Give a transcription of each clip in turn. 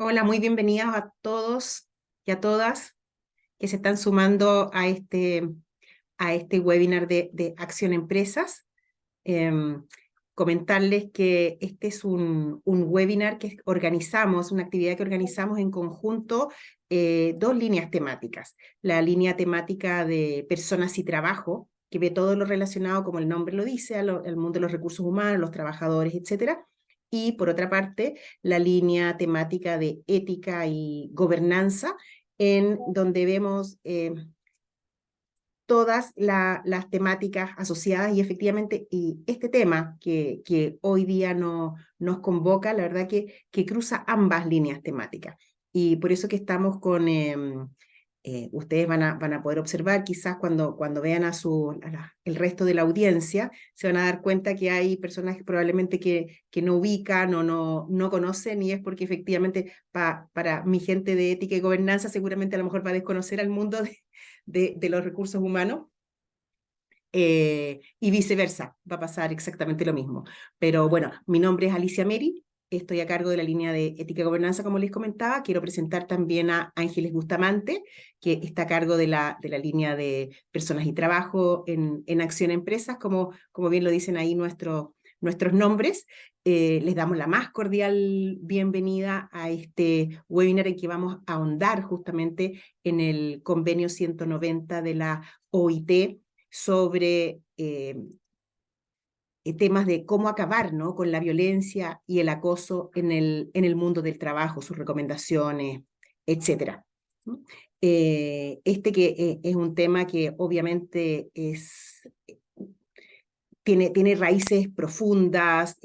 Hola, muy bienvenidas a todos y a todas que se están sumando a este webinar de Acción Empresas. Em, Comentarles que este es un webinar que organizamos, una actividad que organizamos en conjunto, dos líneas temáticas. La línea temática de personas y trabajo, que ve todo lo relacionado, como el nombre lo dice, al mundo de los recursos humanos, los trabajadores, etcétera. Y por otra parte, la línea temática de ética y gobernanza, en donde vemos todas las temáticas asociadas y efectivamente y este tema que hoy día nos convoca, la verdad que cruza ambas líneas temáticas. Y por eso que estamos con, ustedes van a poder observar quizás cuando vean el resto de la audiencia, se van a dar cuenta que hay personas que probablemente que no ubican o no conocen, y es porque efectivamente para mi gente de ética y gobernanza seguramente a lo mejor va a desconocer al mundo de los recursos humanos, y viceversa, va a pasar exactamente lo mismo. Pero bueno, mi nombre es Alicia Meri, estoy a cargo de la línea de ética y gobernanza, como les comentaba. Quiero presentar también a Ángeles Bustamante, que está a cargo de la línea de personas y trabajo en Acción Empresas, como bien lo dicen ahí nuestros nombres. Les damos la más cordial bienvenida a este webinar en que vamos a ahondar justamente en el convenio 190 de la OIT sobre temas de cómo acabar, ¿no?, con la violencia y el acoso en el mundo del trabajo, sus recomendaciones, etcétera. Este que es un tema que obviamente tiene raíces profundas,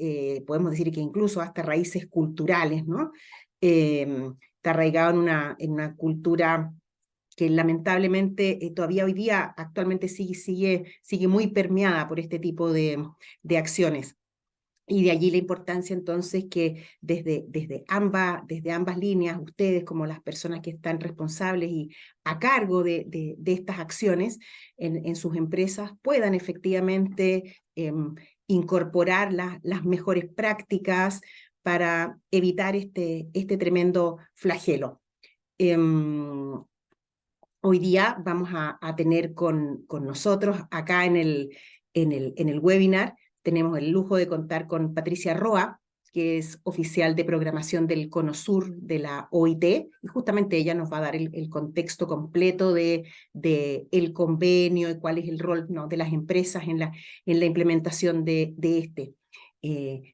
podemos decir que incluso hasta raíces culturales, ¿no? Está arraigado en una cultura que lamentablemente todavía hoy día actualmente sigue muy permeada por este tipo de acciones. Y de allí la importancia entonces que desde ambas líneas, ustedes como las personas que están responsables y a cargo de estas acciones en sus empresas, puedan efectivamente incorporar las mejores prácticas para evitar este tremendo flagelo. Hoy día vamos a tener con nosotros acá en el webinar, tenemos el lujo de contar con Patricia Roa, que es oficial de programación del CONOSUR de la OIT, y justamente ella nos va a dar el contexto completo de el convenio y cuál es el rol, ¿no?, de las empresas en la implementación de este.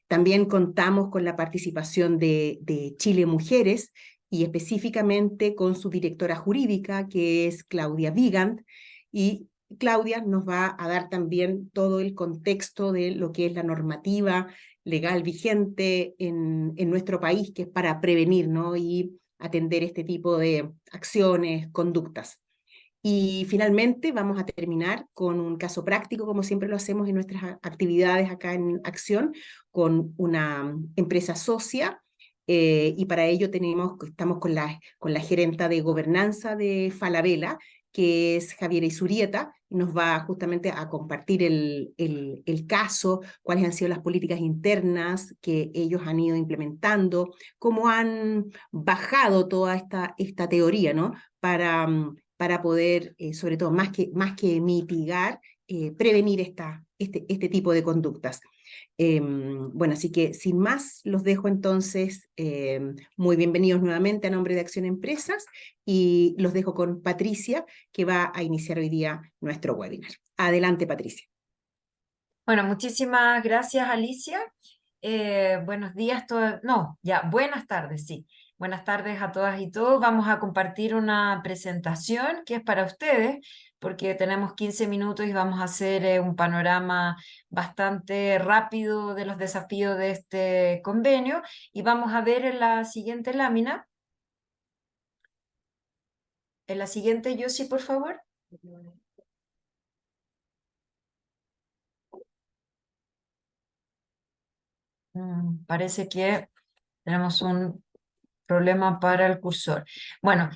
También contamos con la participación de Chile Mujeres, y específicamente con su directora jurídica, que es Claudia Vigand, y Claudia nos va a dar también todo el contexto de lo que es la normativa legal vigente en nuestro país, que es para prevenir, ¿no?, y atender este tipo de acciones, conductas. Y finalmente vamos a terminar con un caso práctico, como siempre lo hacemos en nuestras actividades acá en Acción, con una empresa socia, y para ello estamos con la gerenta de gobernanza de Falabella, que es Javiera Isurieta, y nos va justamente a compartir el caso, cuáles han sido las políticas internas que ellos han ido implementando, cómo han bajado toda esta teoría, ¿no?, para poder, sobre todo, más que mitigar, prevenir este tipo de conductas. Bueno, así que sin más, los dejo entonces, muy bienvenidos nuevamente a nombre de Acción Empresas, y los dejo con Patricia, que va a iniciar hoy día nuestro webinar. Adelante, Patricia. Bueno, muchísimas gracias, Alicia. Buenos días, no, ya, buenas tardes, sí. Buenas tardes a todas y todos. Vamos a compartir una presentación que es para ustedes, porque tenemos 15 minutos y vamos a hacer un panorama bastante rápido de los desafíos de este convenio. Y vamos a ver en la siguiente lámina. En la siguiente, Yossi, por favor. Parece que tenemos un problema para el cursor. Bueno,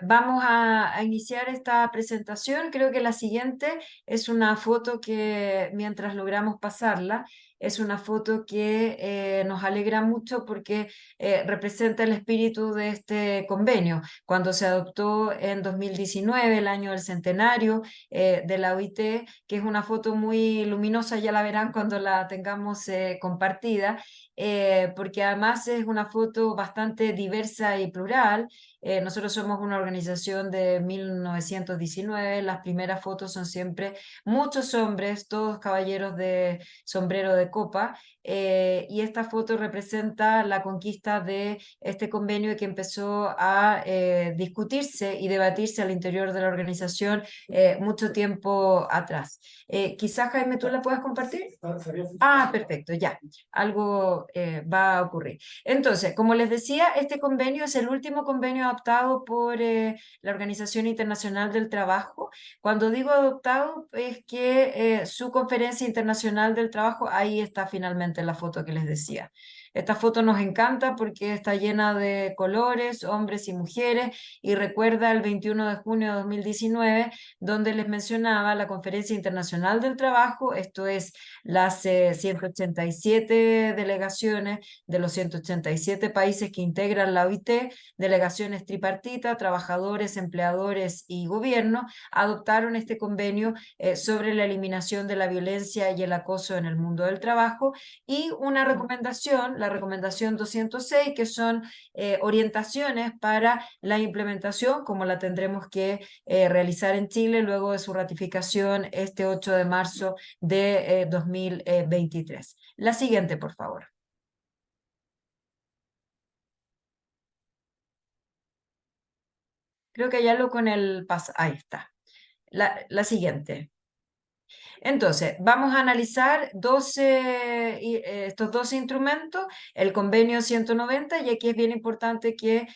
vamos a iniciar esta presentación. Creo que la siguiente es una foto que mientras logramos pasarla, es una foto que nos alegra mucho porque representa el espíritu de este convenio. Cuando se adoptó en 2019, el año del centenario de la OIT, que es una foto muy luminosa, ya la verán cuando la tengamos compartida, porque además es una foto bastante diversa y plural. Nosotros somos una organización de 1919, las primeras fotos son siempre muchos hombres, todos caballeros de sombrero de copa, y esta foto representa la conquista de este convenio que empezó a discutirse y debatirse al interior de la organización mucho tiempo atrás. Quizás, Jaime, tú la puedas compartir. Ah, perfecto, ya. Algo va a ocurrir. Entonces, como les decía, este convenio es el último convenio adoptado por la Organización Internacional del Trabajo. Cuando digo adoptado, es que su conferencia internacional del trabajo, ahí está finalmente la foto que les decía. Esta foto nos encanta porque está llena de colores, hombres y mujeres, y recuerda el 21 de junio de 2019, donde les mencionaba la Conferencia Internacional del Trabajo, esto es las 187 delegaciones de los 187 países que integran la OIT, delegaciones tripartitas, trabajadores, empleadores y gobierno, adoptaron este convenio sobre la eliminación de la violencia y el acoso en el mundo del trabajo y una recomendación, la recomendación 206, que son orientaciones para la implementación, como la tendremos que realizar en Chile luego de su ratificación este 8 de marzo de 2023. La siguiente, por favor. Creo que ya lo con el paso. Ahí está. La siguiente. Entonces, vamos a analizar estos 12 instrumentos, el convenio 190, y aquí es bien importante que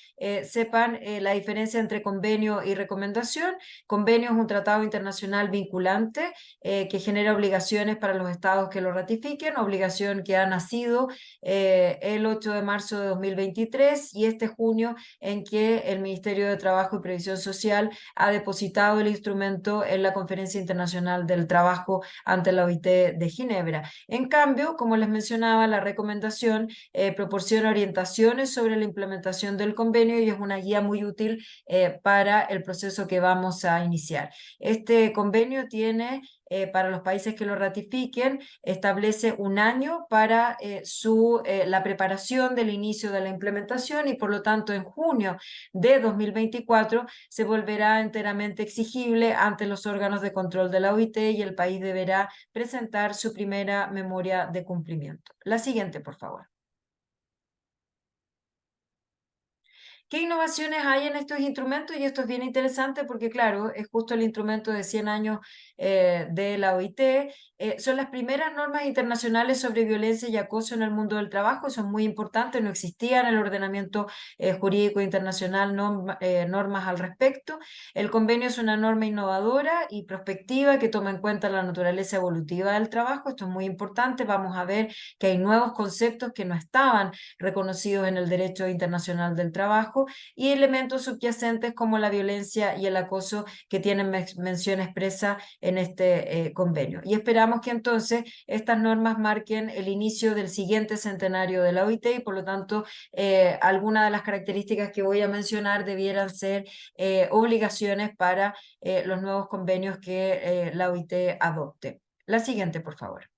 sepan la diferencia entre convenio y recomendación. Convenio es un tratado internacional vinculante que genera obligaciones para los estados que lo ratifiquen, obligación que ha nacido el 8 de marzo de 2023 y este junio en que el Ministerio de Trabajo y Previsión Social ha depositado el instrumento en la Conferencia Internacional del Trabajo ante la OIT de Ginebra. En cambio, como les mencionaba, la recomendación proporciona orientaciones sobre la implementación del convenio y es una guía muy útil para el proceso que vamos a iniciar. Este convenio tiene para los países que lo ratifiquen, establece un año para la preparación del inicio de la implementación y por lo tanto en junio de 2024 se volverá enteramente exigible ante los órganos de control de la OIT y el país deberá presentar su primera memoria de cumplimiento. La siguiente, por favor. ¿Qué innovaciones hay en estos instrumentos? Y esto es bien interesante porque, claro, es justo el instrumento de 100 años de la OIT. Son las primeras normas internacionales sobre violencia y acoso en el mundo del trabajo. Eso es muy importante. No existía en el ordenamiento jurídico internacional normas al respecto. El convenio es una norma innovadora y prospectiva que toma en cuenta la naturaleza evolutiva del trabajo. Esto es muy importante. Vamos a ver que hay nuevos conceptos que no estaban reconocidos en el derecho internacional del trabajo y elementos subyacentes como la violencia y el acoso que tienen mención expresa en este convenio. Y esperamos que entonces estas normas marquen el inicio del siguiente centenario de la OIT y por lo tanto algunas de las características que voy a mencionar debieran ser obligaciones para los nuevos convenios que la OIT adopte. La siguiente, por favor.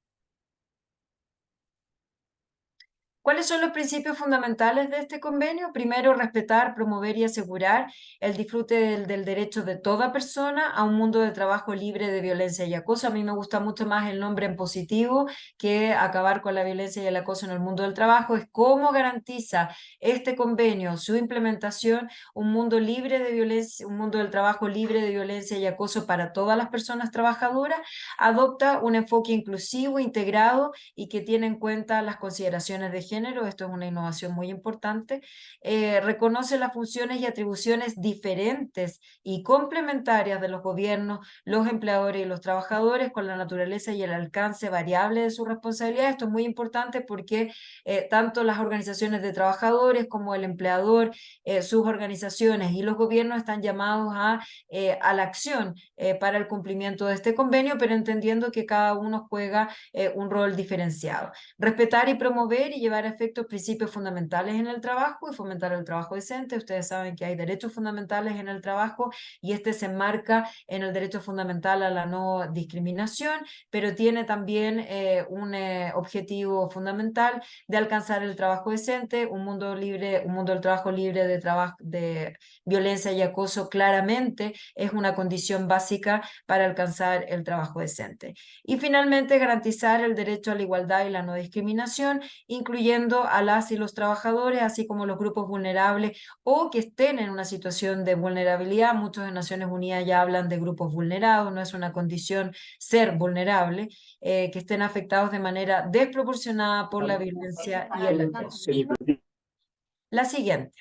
¿Cuáles son los principios fundamentales de este convenio? Primero, respetar, promover y asegurar el disfrute del derecho de toda persona a un mundo de trabajo libre de violencia y acoso. A mí me gusta mucho más el nombre en positivo que acabar con la violencia y el acoso en el mundo del trabajo. Es cómo garantiza este convenio, su implementación, un mundo libre de violencia, un mundo del trabajo libre de violencia y acoso para todas las personas trabajadoras. Adopta un enfoque inclusivo, integrado y que tiene en cuenta las consideraciones de género, esto es una innovación muy importante, reconoce las funciones y atribuciones diferentes y complementarias de los gobiernos, los empleadores y los trabajadores con la naturaleza y el alcance variable de su responsabilidad. Esto es muy importante porque tanto las organizaciones de trabajadores como el empleador, sus organizaciones y los gobiernos están llamados a la acción para el cumplimiento de este convenio, pero entendiendo que cada uno juega un rol diferenciado. Respetar y promover y llevar a efecto principios fundamentales en el trabajo y fomentar el trabajo decente. Ustedes saben que hay derechos fundamentales en el trabajo y este se enmarca en el derecho fundamental a la no discriminación, pero tiene también un objetivo fundamental de alcanzar el trabajo decente, un mundo libre, un mundo del trabajo libre de violencia y acoso. Claramente es una condición básica para alcanzar el trabajo decente. Y finalmente, garantizar el derecho a la igualdad y la no discriminación, incluyendo a las y los trabajadores, así como los grupos vulnerables o que estén en una situación de vulnerabilidad. Muchos de Naciones Unidas ya hablan de grupos vulnerados, no es una condición ser vulnerable, que estén afectados de manera desproporcionada por la violencia y el acoso. La siguiente.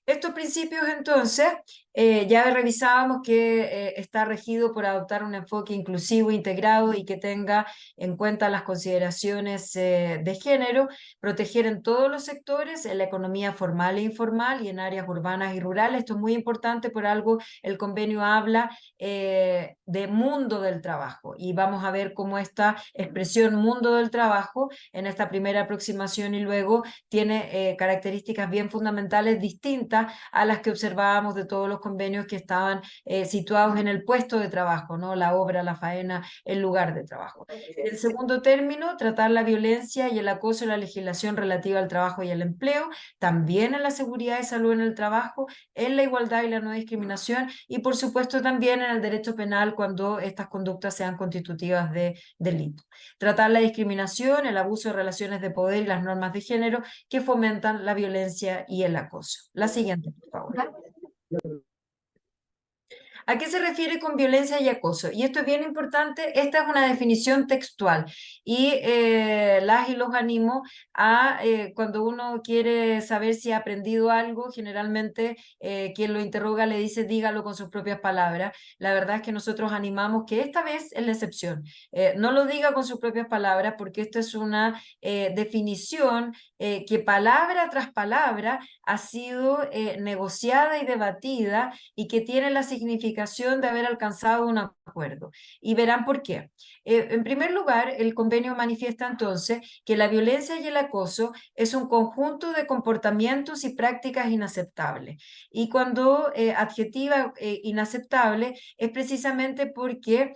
Estos principios, entonces, ya revisábamos que está regido por adoptar un enfoque inclusivo, integrado y que tenga en cuenta las consideraciones de género, proteger en todos los sectores, en la economía formal e informal y en áreas urbanas y rurales. Esto es muy importante, por algo el convenio habla de mundo del trabajo, y vamos a ver cómo esta expresión mundo del trabajo en esta primera aproximación y luego tiene características bien fundamentales distintas a las que observábamos de todos los convenios que estaban situados en el puesto de trabajo, ¿no? La obra, la faena, el lugar de trabajo. En segundo término, tratar la violencia y el acoso en la legislación relativa al trabajo y el empleo, también en la seguridad y salud en el trabajo, en la igualdad y la no discriminación, y por supuesto también en el derecho penal cuando estas conductas sean constitutivas de delito. Tratar la discriminación, el abuso de relaciones de poder y las normas de género que fomentan la violencia y el acoso. La siguiente, por favor. ¿A qué se refiere con violencia y acoso? Y esto es bien importante, esta es una definición textual y las y los animo a, cuando uno quiere saber si ha aprendido algo, generalmente quien lo interroga le dice dígalo con sus propias palabras. La verdad es que nosotros animamos que esta vez es la excepción. No lo diga con sus propias palabras porque esta es una definición que palabra tras palabra ha sido negociada y debatida y que tiene la significación de haber alcanzado un acuerdo. Y verán por qué. En primer lugar, el convenio manifiesta entonces que la violencia y el acoso es un conjunto de comportamientos y prácticas inaceptables. Y cuando adjetiva inaceptable es precisamente porque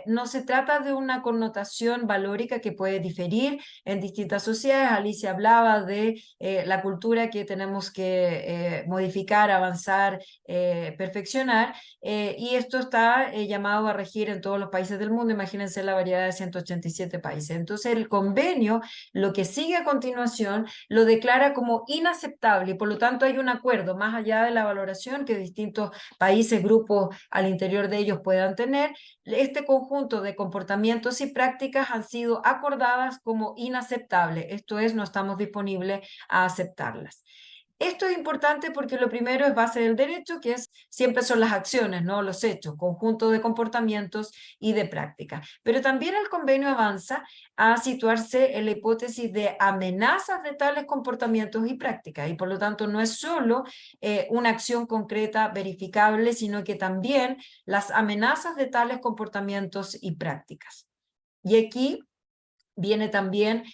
no se trata de una connotación valórica que puede diferir en distintas sociedades. Alicia hablaba de la cultura que tenemos que modificar, avanzar, perfeccionar, y esto está llamado a regir en todos los países del mundo. Imagínense la variedad de 187 países. Entonces el convenio, lo que sigue a continuación, lo declara como inaceptable y por lo tanto hay un acuerdo más allá de la valoración que distintos países, grupos al interior de ellos puedan tener. Este conjunto de comportamientos y prácticas han sido acordadas como inaceptables, esto es, no estamos disponibles a aceptarlas. Esto es importante porque lo primero es base del derecho, que es siempre son las acciones, no los hechos, conjunto de comportamientos y de prácticas. Pero también el convenio avanza a situarse en la hipótesis de amenazas de tales comportamientos y prácticas, y por lo tanto no es solo una acción concreta verificable, sino que también las amenazas de tales comportamientos y prácticas. Y aquí viene también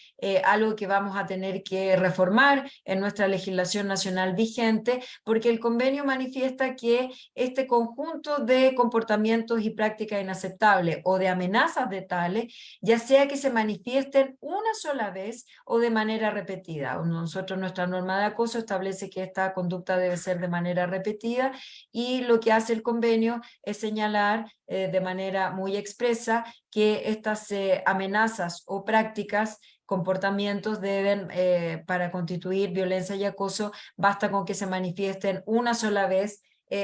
algo que vamos a tener que reformar en nuestra legislación nacional vigente, porque el convenio manifiesta que este conjunto de comportamientos y prácticas inaceptables o de amenazas de tales, ya sea que se manifiesten una sola vez o de manera repetida. Nosotros, nuestra norma de acoso establece que esta conducta debe ser de manera repetida, y lo que hace el convenio es señalar de manera muy expresa que estas amenazas o prácticas, comportamientos deben, para constituir violencia y acoso, basta con que se manifiesten una sola vez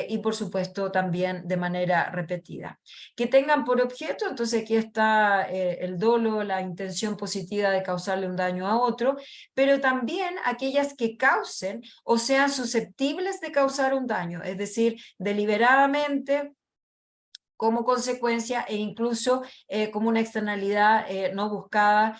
y por supuesto también de manera repetida. Que tengan por objeto, entonces aquí está el dolo, la intención positiva de causarle un daño a otro, pero también aquellas que causen o sean susceptibles de causar un daño, es decir, deliberadamente, como consecuencia e incluso como una externalidad no buscada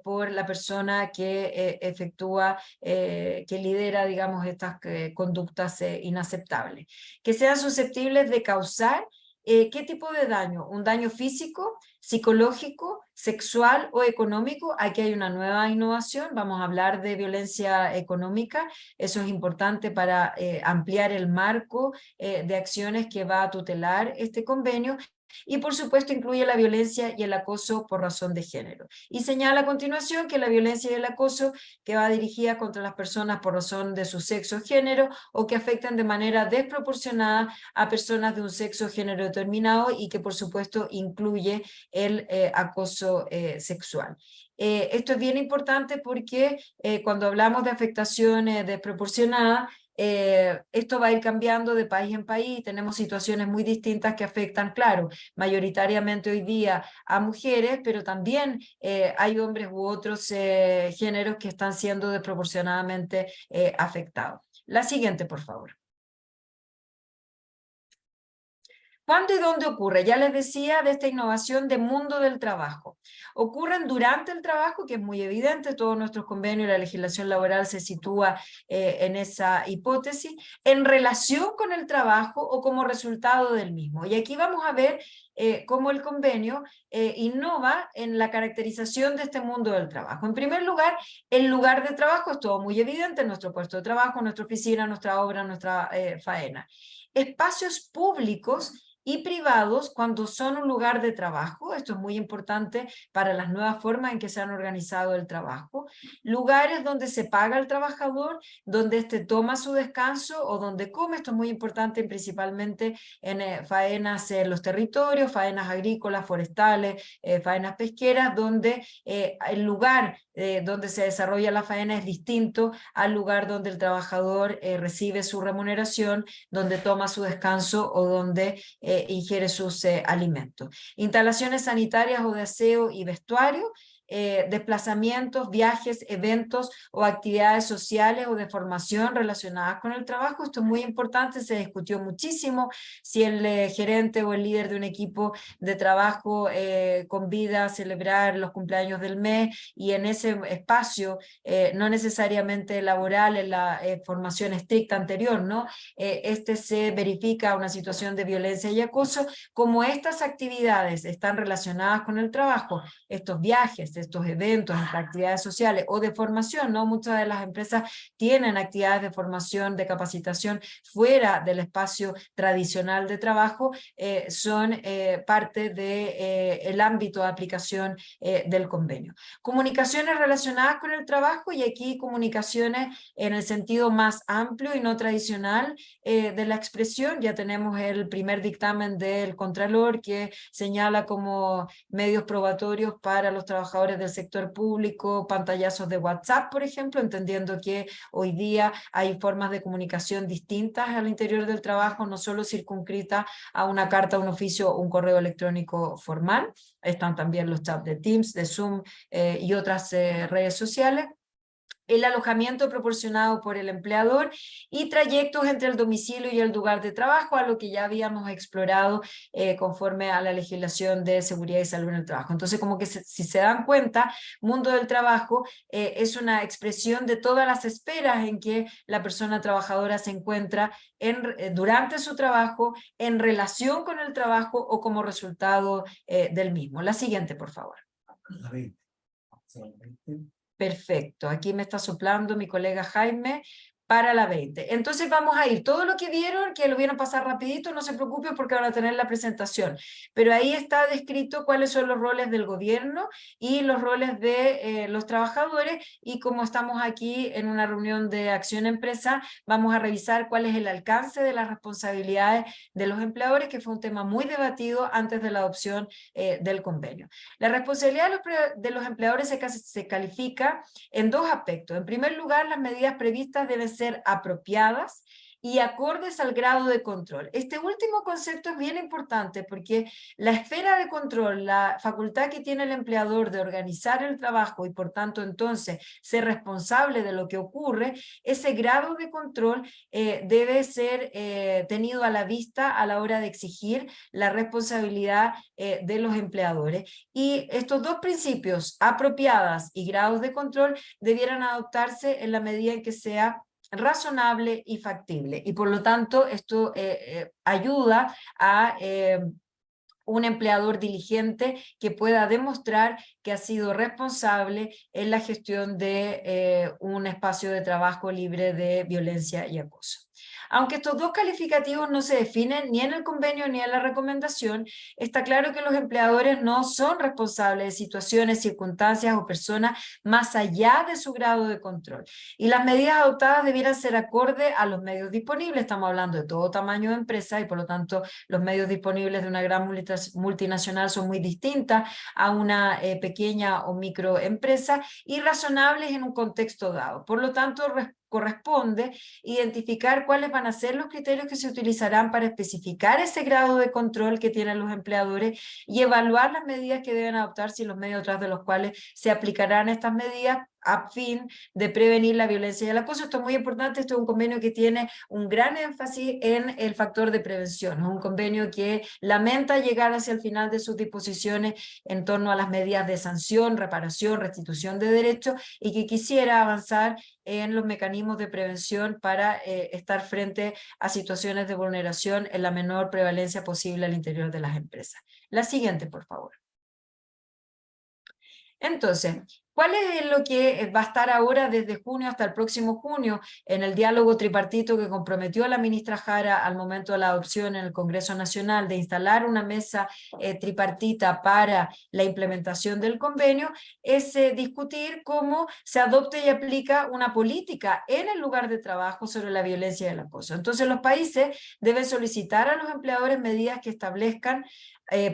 por la persona que efectúa, que lidera, digamos, estas conductas inaceptables. Que sean susceptibles de causar ¿qué tipo de daño? ¿Un daño físico, psicológico, sexual o económico? Aquí hay una nueva innovación, vamos a hablar de violencia económica, eso es importante para ampliar el marco de acciones que va a tutelar este convenio. Y por supuesto incluye la violencia y el acoso por razón de género. Y señala a continuación que la violencia y el acoso que va dirigida contra las personas por razón de su sexo o género o que afectan de manera desproporcionada a personas de un sexo o género determinado y que por supuesto incluye el acoso sexual. Esto es bien importante porque cuando hablamos de afectaciones desproporcionadas, esto va a ir cambiando de país en país, tenemos situaciones muy distintas que afectan, claro, mayoritariamente hoy día a mujeres, pero también hay hombres u otros géneros que están siendo desproporcionadamente afectados. La siguiente, por favor. ¿Cuándo y dónde ocurre? Ya les decía de esta innovación de mundo del trabajo. Ocurren durante el trabajo, que es muy evidente, todos nuestros convenios y la legislación laboral se sitúa en esa hipótesis, en relación con el trabajo o como resultado del mismo. Y aquí vamos a ver cómo el convenio innova en la caracterización de este mundo del trabajo. En primer lugar, el lugar de trabajo es todo muy evidente, nuestro puesto de trabajo, nuestra oficina, nuestra obra, nuestra faena. Espacios públicos y privados cuando son un lugar de trabajo, esto es muy importante para las nuevas formas en que se han organizado el trabajo, lugares donde se paga al trabajador, donde éste toma su descanso o donde come, esto es muy importante principalmente en faenas en los territorios, faenas agrícolas, forestales, faenas pesqueras, donde el lugar donde se desarrolla la faena es distinto al lugar donde el trabajador recibe su remuneración, donde toma su descanso o donde ingiere sus alimentos. Instalaciones sanitarias o de aseo y vestuario, desplazamientos, viajes, eventos o actividades sociales o de formación relacionadas con el trabajo. Esto es muy importante, se discutió muchísimo si el gerente o el líder de un equipo de trabajo convida a celebrar los cumpleaños del mes y en ese espacio, no necesariamente laboral, en la formación estricta anterior, ¿no? Se verifica una situación de violencia y acoso. Como estas actividades están relacionadas con el trabajo, estos viajes, estos eventos, estas actividades sociales o de formación, ¿no? Muchas de las empresas tienen actividades de formación, de capacitación fuera del espacio tradicional de trabajo, son parte del ámbito de aplicación del convenio. Comunicaciones relacionadas con el trabajo, y aquí comunicaciones en el sentido más amplio y no tradicional de la expresión. Ya tenemos el primer dictamen del Contralor que señala como medios probatorios para los trabajadores del sector público, pantallazos de WhatsApp, por ejemplo, entendiendo que hoy día hay formas de comunicación distintas al interior del trabajo, no solo circunscrita a una carta, un oficio o un correo electrónico formal. Están también los chats de Teams, de Zoom y otras redes sociales. El alojamiento proporcionado por el empleador y trayectos entre el domicilio y el lugar de trabajo, a lo que ya habíamos explorado conforme a la legislación de seguridad y salud en el trabajo. Entonces, como que si se dan cuenta, mundo del trabajo es una expresión de todas las esferas en que la persona trabajadora se encuentra durante su trabajo, en relación con el trabajo o como resultado del mismo. La siguiente, por favor. La 20. Perfecto, aquí me está soplando mi colega Jaime para la 20. Entonces vamos a ir, todo lo que vieron, que lo vieron pasar rapidito, no se preocupen porque van a tener la presentación, pero ahí está descrito cuáles son los roles del gobierno y los roles de los trabajadores, y como estamos aquí en una reunión de Acción Empresa, vamos a revisar cuál es el alcance de las responsabilidades de los empleadores, que fue un tema muy debatido antes de la adopción del convenio. La responsabilidad de los empleadores se califica en dos aspectos. En primer lugar, las medidas previstas deben ser apropiadas y acordes al grado de control. Este último concepto es bien importante porque la esfera de control, la facultad que tiene el empleador de organizar el trabajo y por tanto entonces ser responsable de lo que ocurre, ese grado de control debe ser tenido a la vista a la hora de exigir la responsabilidad de los empleadores. Y estos dos principios, apropiadas y grados de control, debieran adoptarse en la medida en que sea razonable y factible. Y por lo tanto, esto ayuda a un empleador diligente que pueda demostrar que ha sido responsable en la gestión de un espacio de trabajo libre de violencia y acoso. Aunque estos dos calificativos no se definen ni en el convenio ni en la recomendación, está claro que los empleadores no son responsables de situaciones, circunstancias o personas más allá de su grado de control. Y las medidas adoptadas debieran ser acorde a los medios disponibles. Estamos hablando de todo tamaño de empresa y por lo tanto los medios disponibles de una gran multinacional son muy distintas a una pequeña o microempresa y razonables en un contexto dado. Por lo tanto, corresponde identificar cuáles van a ser los criterios que se utilizarán para especificar ese grado de control que tienen los empleadores y evaluar las medidas que deben adoptarse y los medios tras de los cuales se aplicarán estas medidas a fin de prevenir la violencia y el acoso. Esto es muy importante, esto es un convenio que tiene un gran énfasis en el factor de prevención, es un convenio que lamenta llegar hacia el final de sus disposiciones en torno a las medidas de sanción, reparación, restitución de derechos y que quisiera avanzar en los mecanismos de prevención para estar frente a situaciones de vulneración en la menor prevalencia posible al interior de las empresas. La siguiente, por favor. Entonces, ¿cuál es lo que va a estar ahora desde junio hasta el próximo junio en el diálogo tripartito que comprometió a la ministra Jara al momento de la adopción en el Congreso Nacional de instalar una mesa tripartita para la implementación del convenio? Es discutir cómo se adopte y aplica una política en el lugar de trabajo sobre la violencia y el acoso. Entonces, los países deben solicitar a los empleadores medidas que establezcan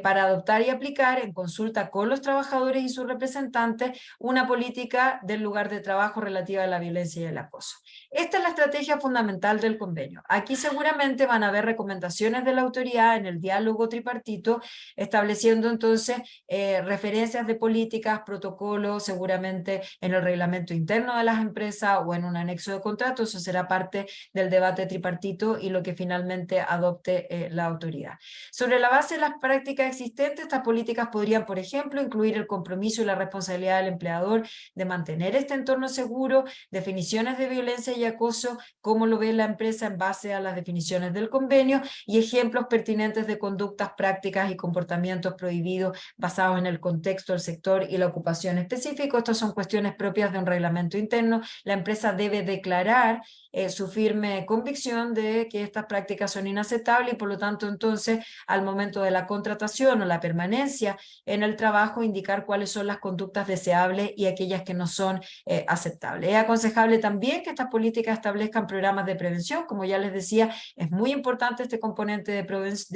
para adoptar y aplicar en consulta con los trabajadores y sus representantes una política del lugar de trabajo relativa a la violencia y el acoso. Esta es la estrategia fundamental del convenio. Aquí seguramente van a haber recomendaciones de la autoridad en el diálogo tripartito, estableciendo entonces referencias de políticas, protocolos, seguramente en el reglamento interno de las empresas o en un anexo de contrato. Eso será parte del debate tripartito y lo que finalmente adopte la autoridad. Sobre la base de las prácticas existentes, estas políticas podrían, por ejemplo, incluir el compromiso y la responsabilidad del empleador de mantener este entorno seguro, definiciones de violencia y acoso, cómo lo ve la empresa en base a las definiciones del convenio y ejemplos pertinentes de conductas, prácticas y comportamientos prohibidos basados en el contexto, el sector y la ocupación específico. Estas son cuestiones propias de un reglamento interno. La empresa debe declarar su firme convicción de que estas prácticas son inaceptables y por lo tanto entonces al momento de la contratación o la permanencia en el trabajo indicar cuáles son las conductas deseables y aquellas que no son aceptables. Es aconsejable también que estas políticas establezcan programas de prevención. Como ya les decía, es muy importante este componente de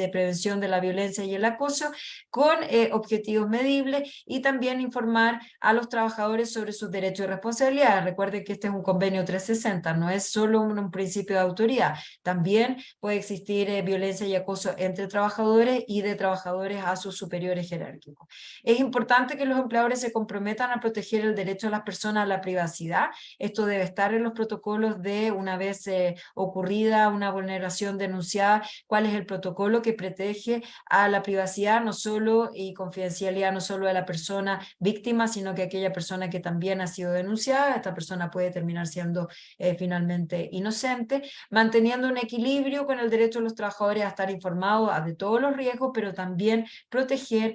prevención de la violencia y el acoso con objetivos medibles y también informar a los trabajadores sobre sus derechos y responsabilidades. Recuerden que este es un convenio 360, no es solo un principio de autoridad. También puede existir violencia y acoso entre trabajadores y de trabajadores a sus superiores jerárquicos. Es importante que los empleadores se comprometan a proteger el derecho de las personas a la privacidad. Esto debe estar en los protocolos de una vez ocurrida una vulneración denunciada, cuál es el protocolo que protege a la privacidad no solo y confidencialidad no solo de la persona víctima, sino que aquella persona que también ha sido denunciada. Esta persona puede terminar siendo finalmente inocente, manteniendo un equilibrio con el derecho de los trabajadores a estar informados de todos los riesgos, pero también proteger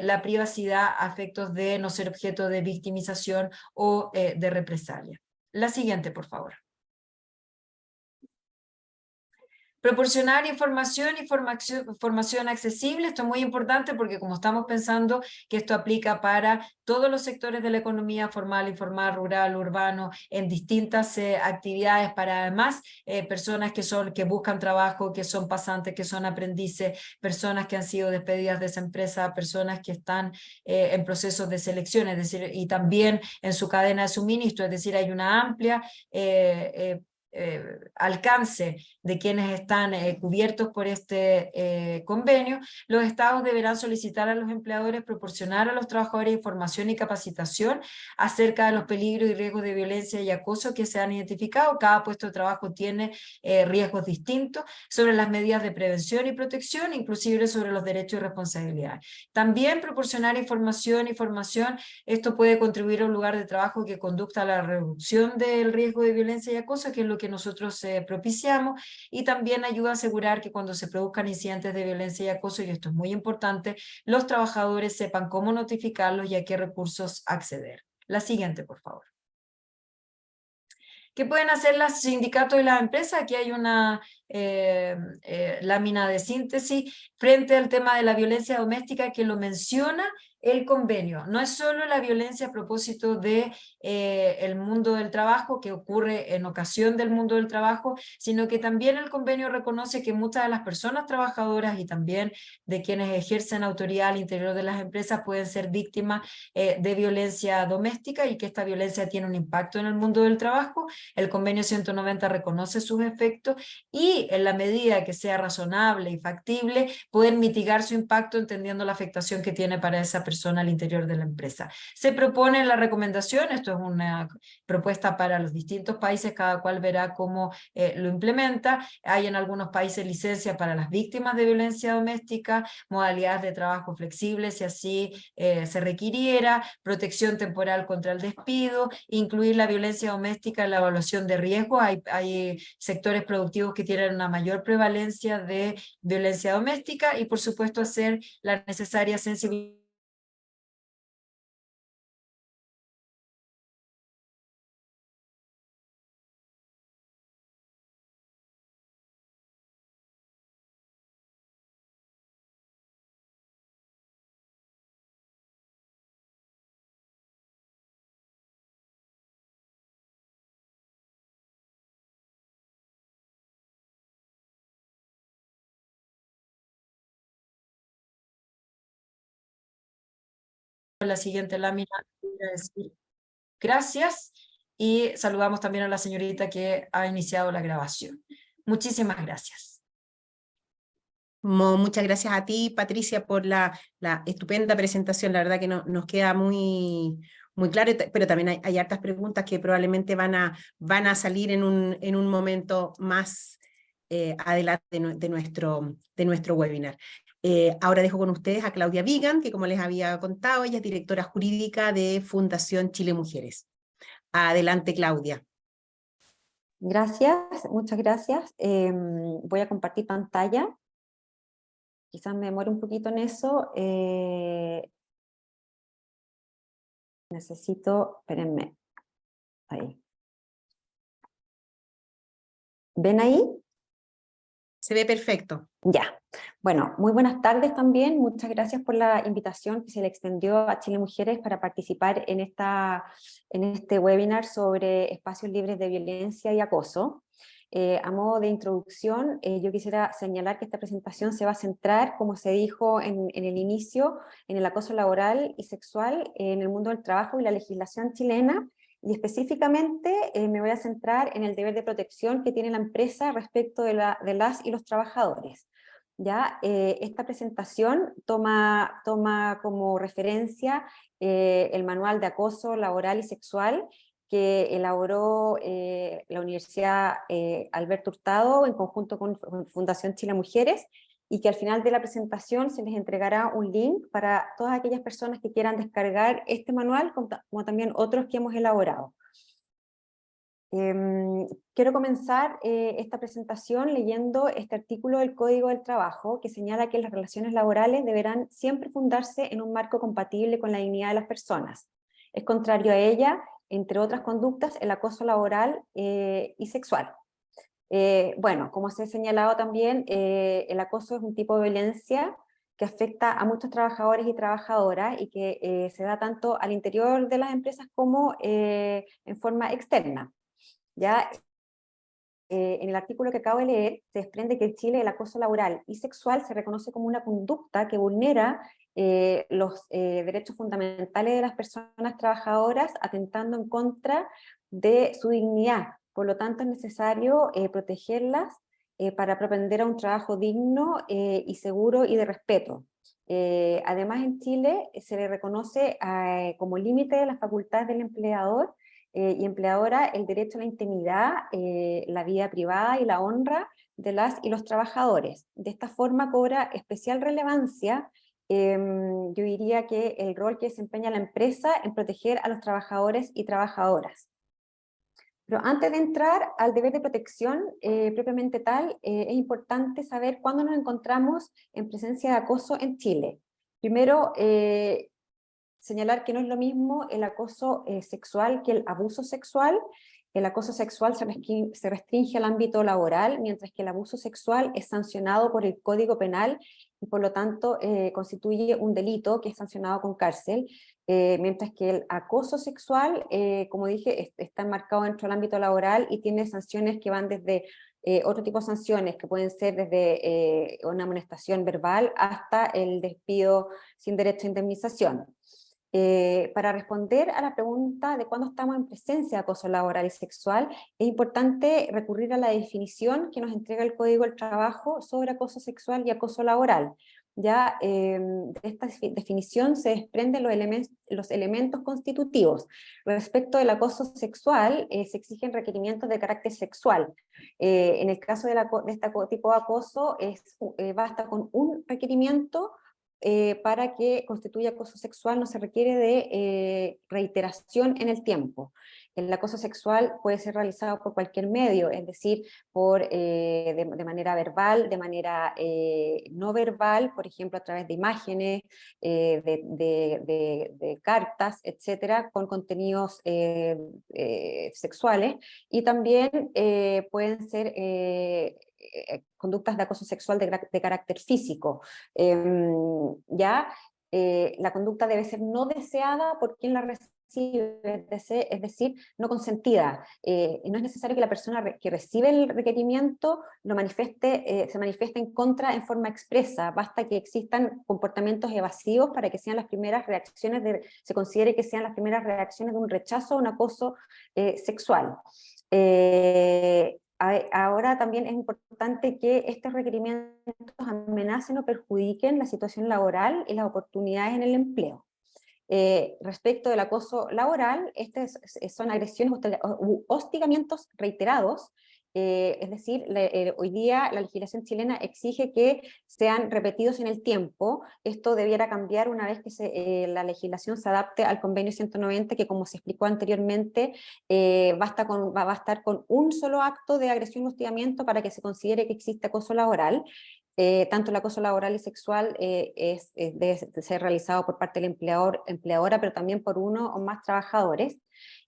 la privacidad a efectos de no ser objeto de victimización o de represalia. La siguiente, por favor. Proporcionar información y formación accesible. Esto es muy importante porque como estamos pensando que esto aplica para todos los sectores de la economía formal, informal, rural, urbano, en distintas actividades para además personas que buscan trabajo, que son pasantes, que son aprendices, personas que han sido despedidas de esa empresa, personas que están en procesos de selección, es decir, y también en su cadena de suministro, es decir, hay una amplia alcance de quienes están cubiertos por este convenio, los estados deberán solicitar a los empleadores proporcionar a los trabajadores información y capacitación acerca de los peligros y riesgos de violencia y acoso que se han identificado. Cada puesto de trabajo tiene riesgos distintos, sobre las medidas de prevención y protección, inclusive sobre los derechos y responsabilidades. También proporcionar información y formación. Esto puede contribuir a un lugar de trabajo que conduzca a la reducción del riesgo de violencia y acoso, que es lo que nosotros propiciamos, y también ayuda a asegurar que cuando se produzcan incidentes de violencia y acoso, y esto es muy importante, los trabajadores sepan cómo notificarlos y a qué recursos acceder. La siguiente, por favor. ¿Qué pueden hacer los sindicatos y las empresas? Aquí hay una lámina de síntesis frente al tema de la violencia doméstica que lo menciona el convenio. No es solo la violencia a propósito de el mundo del trabajo, que ocurre en ocasión del mundo del trabajo, sino que también el convenio reconoce que muchas de las personas trabajadoras y también de quienes ejercen autoridad al interior de las empresas pueden ser víctimas de violencia doméstica, y que esta violencia tiene un impacto en el mundo del trabajo. El convenio 190 reconoce sus efectos y, en la medida que sea razonable y factible, poder mitigar su impacto entendiendo la afectación que tiene para esa persona al interior de la empresa. Se propone en la recomendación, esto es una propuesta para los distintos países, cada cual verá cómo lo implementa. Hay en algunos países licencias para las víctimas de violencia doméstica, modalidades de trabajo flexibles si así se requiriera, protección temporal contra el despido, incluir la violencia doméstica en la evaluación de riesgo. Hay sectores productivos que tienen una mayor prevalencia de violencia doméstica, y por supuesto hacer la necesaria sensibilización en la siguiente lámina. Decir gracias, y saludamos también a la señorita que ha iniciado la grabación. Muchísimas gracias. Muchas gracias a ti, Patricia, por la estupenda presentación. La verdad que nos queda muy claro, pero también hay hartas preguntas que probablemente van a salir en un momento más adelante de nuestro webinar. Ahora dejo con ustedes a Claudia Vigan, que como les había contado, ella es directora jurídica de Fundación Chile Mujeres. Adelante, Claudia. Gracias, muchas gracias. Voy a compartir pantalla. Quizás me demore un poquito en eso. Necesito, espérenme, ahí. ¿Ven ahí? Se ve perfecto. Ya. Bueno, muy buenas tardes también. Muchas gracias por la invitación que se le extendió a Chile Mujeres para participar en este webinar sobre espacios libres de violencia y acoso. A modo de introducción, yo quisiera señalar que esta presentación se va a centrar, como se dijo en el inicio, en el acoso laboral y sexual en el mundo del trabajo y la legislación chilena, y específicamente me voy a centrar en el deber de protección que tiene la empresa respecto de las y los trabajadores. ¿Ya? Esta presentación toma como referencia el Manual de Acoso Laboral y Sexual que elaboró la Universidad Alberto Hurtado en conjunto con Fundación Chile Mujeres, y que al final de la presentación se les entregará un link para todas aquellas personas que quieran descargar este manual, como también otros que hemos elaborado. Quiero comenzar esta presentación leyendo este artículo del Código del Trabajo que señala que las relaciones laborales deberán siempre fundarse en un marco compatible con la dignidad de las personas. Es contrario a ella, entre otras conductas, el acoso laboral y sexual. Bueno, como se ha señalado también, el acoso es un tipo de violencia que afecta a muchos trabajadores y trabajadoras y que se da tanto al interior de las empresas como en forma externa. Ya en el artículo que acabo de leer se desprende que en Chile el acoso laboral y sexual se reconoce como una conducta que vulnera los derechos fundamentales de las personas trabajadoras, atentando en contra de su dignidad, por lo tanto es necesario protegerlas para propender a un trabajo digno y seguro y de respeto. Además, en Chile se le reconoce como límite de las facultades del empleador y empleadora el derecho a la intimidad, la vida privada y la honra de las y los trabajadores. De esta forma cobra especial relevancia, yo diría que el rol que desempeña la empresa en proteger a los trabajadores y trabajadoras. Pero antes de entrar al deber de protección propiamente tal, es importante saber cuándo nos encontramos en presencia de acoso en Chile. Primero, señalar que no es lo mismo el acoso sexual que el abuso sexual. El acoso sexual se restringe al ámbito laboral, mientras que el abuso sexual es sancionado por el Código Penal y por lo tanto constituye un delito que es sancionado con cárcel, mientras que el acoso sexual, como dije, está enmarcado dentro del ámbito laboral y tiene sanciones que van desde otro tipo de sanciones, que pueden ser desde una amonestación verbal hasta el despido sin derecho a indemnización. Para responder a la pregunta de cuándo estamos en presencia de acoso laboral y sexual, es importante recurrir a la definición que nos entrega el Código del Trabajo sobre acoso sexual y acoso laboral. Ya de esta definición se desprenden los elementos constitutivos. Respecto del acoso sexual, se exigen requerimientos de carácter sexual. En el caso de este tipo de acoso, basta con un requerimiento para que constituya acoso sexual, no se requiere de reiteración en el tiempo. El acoso sexual puede ser realizado por cualquier medio, es decir, de manera verbal, de manera no verbal, por ejemplo, a través de imágenes, de cartas, etcétera, con contenidos sexuales, y también pueden ser conductas de acoso sexual de carácter físico. La conducta debe ser no deseada por quien la recibe, es decir, no consentida. No es necesario que la persona que recibe el requerimiento se manifieste en contra en forma expresa, basta que existan comportamientos evasivos para que sean las primeras reacciones, se considere que sean las primeras reacciones de un rechazo o un acoso sexual. Ahora también es importante que estos requerimientos amenacen o perjudiquen la situación laboral y las oportunidades en el empleo. Respecto del acoso laboral, son agresiones u hostigamientos reiterados, es decir, hoy día la legislación chilena exige que sean repetidos en el tiempo. Esto debiera cambiar una vez que la legislación se adapte al convenio 190, que como se explicó anteriormente, va a bastar con un solo acto de agresión o hostigamiento para que se considere que existe acoso laboral. Tanto el acoso laboral y sexual debe ser realizado por parte del empleador, empleadora, pero también por uno o más trabajadores,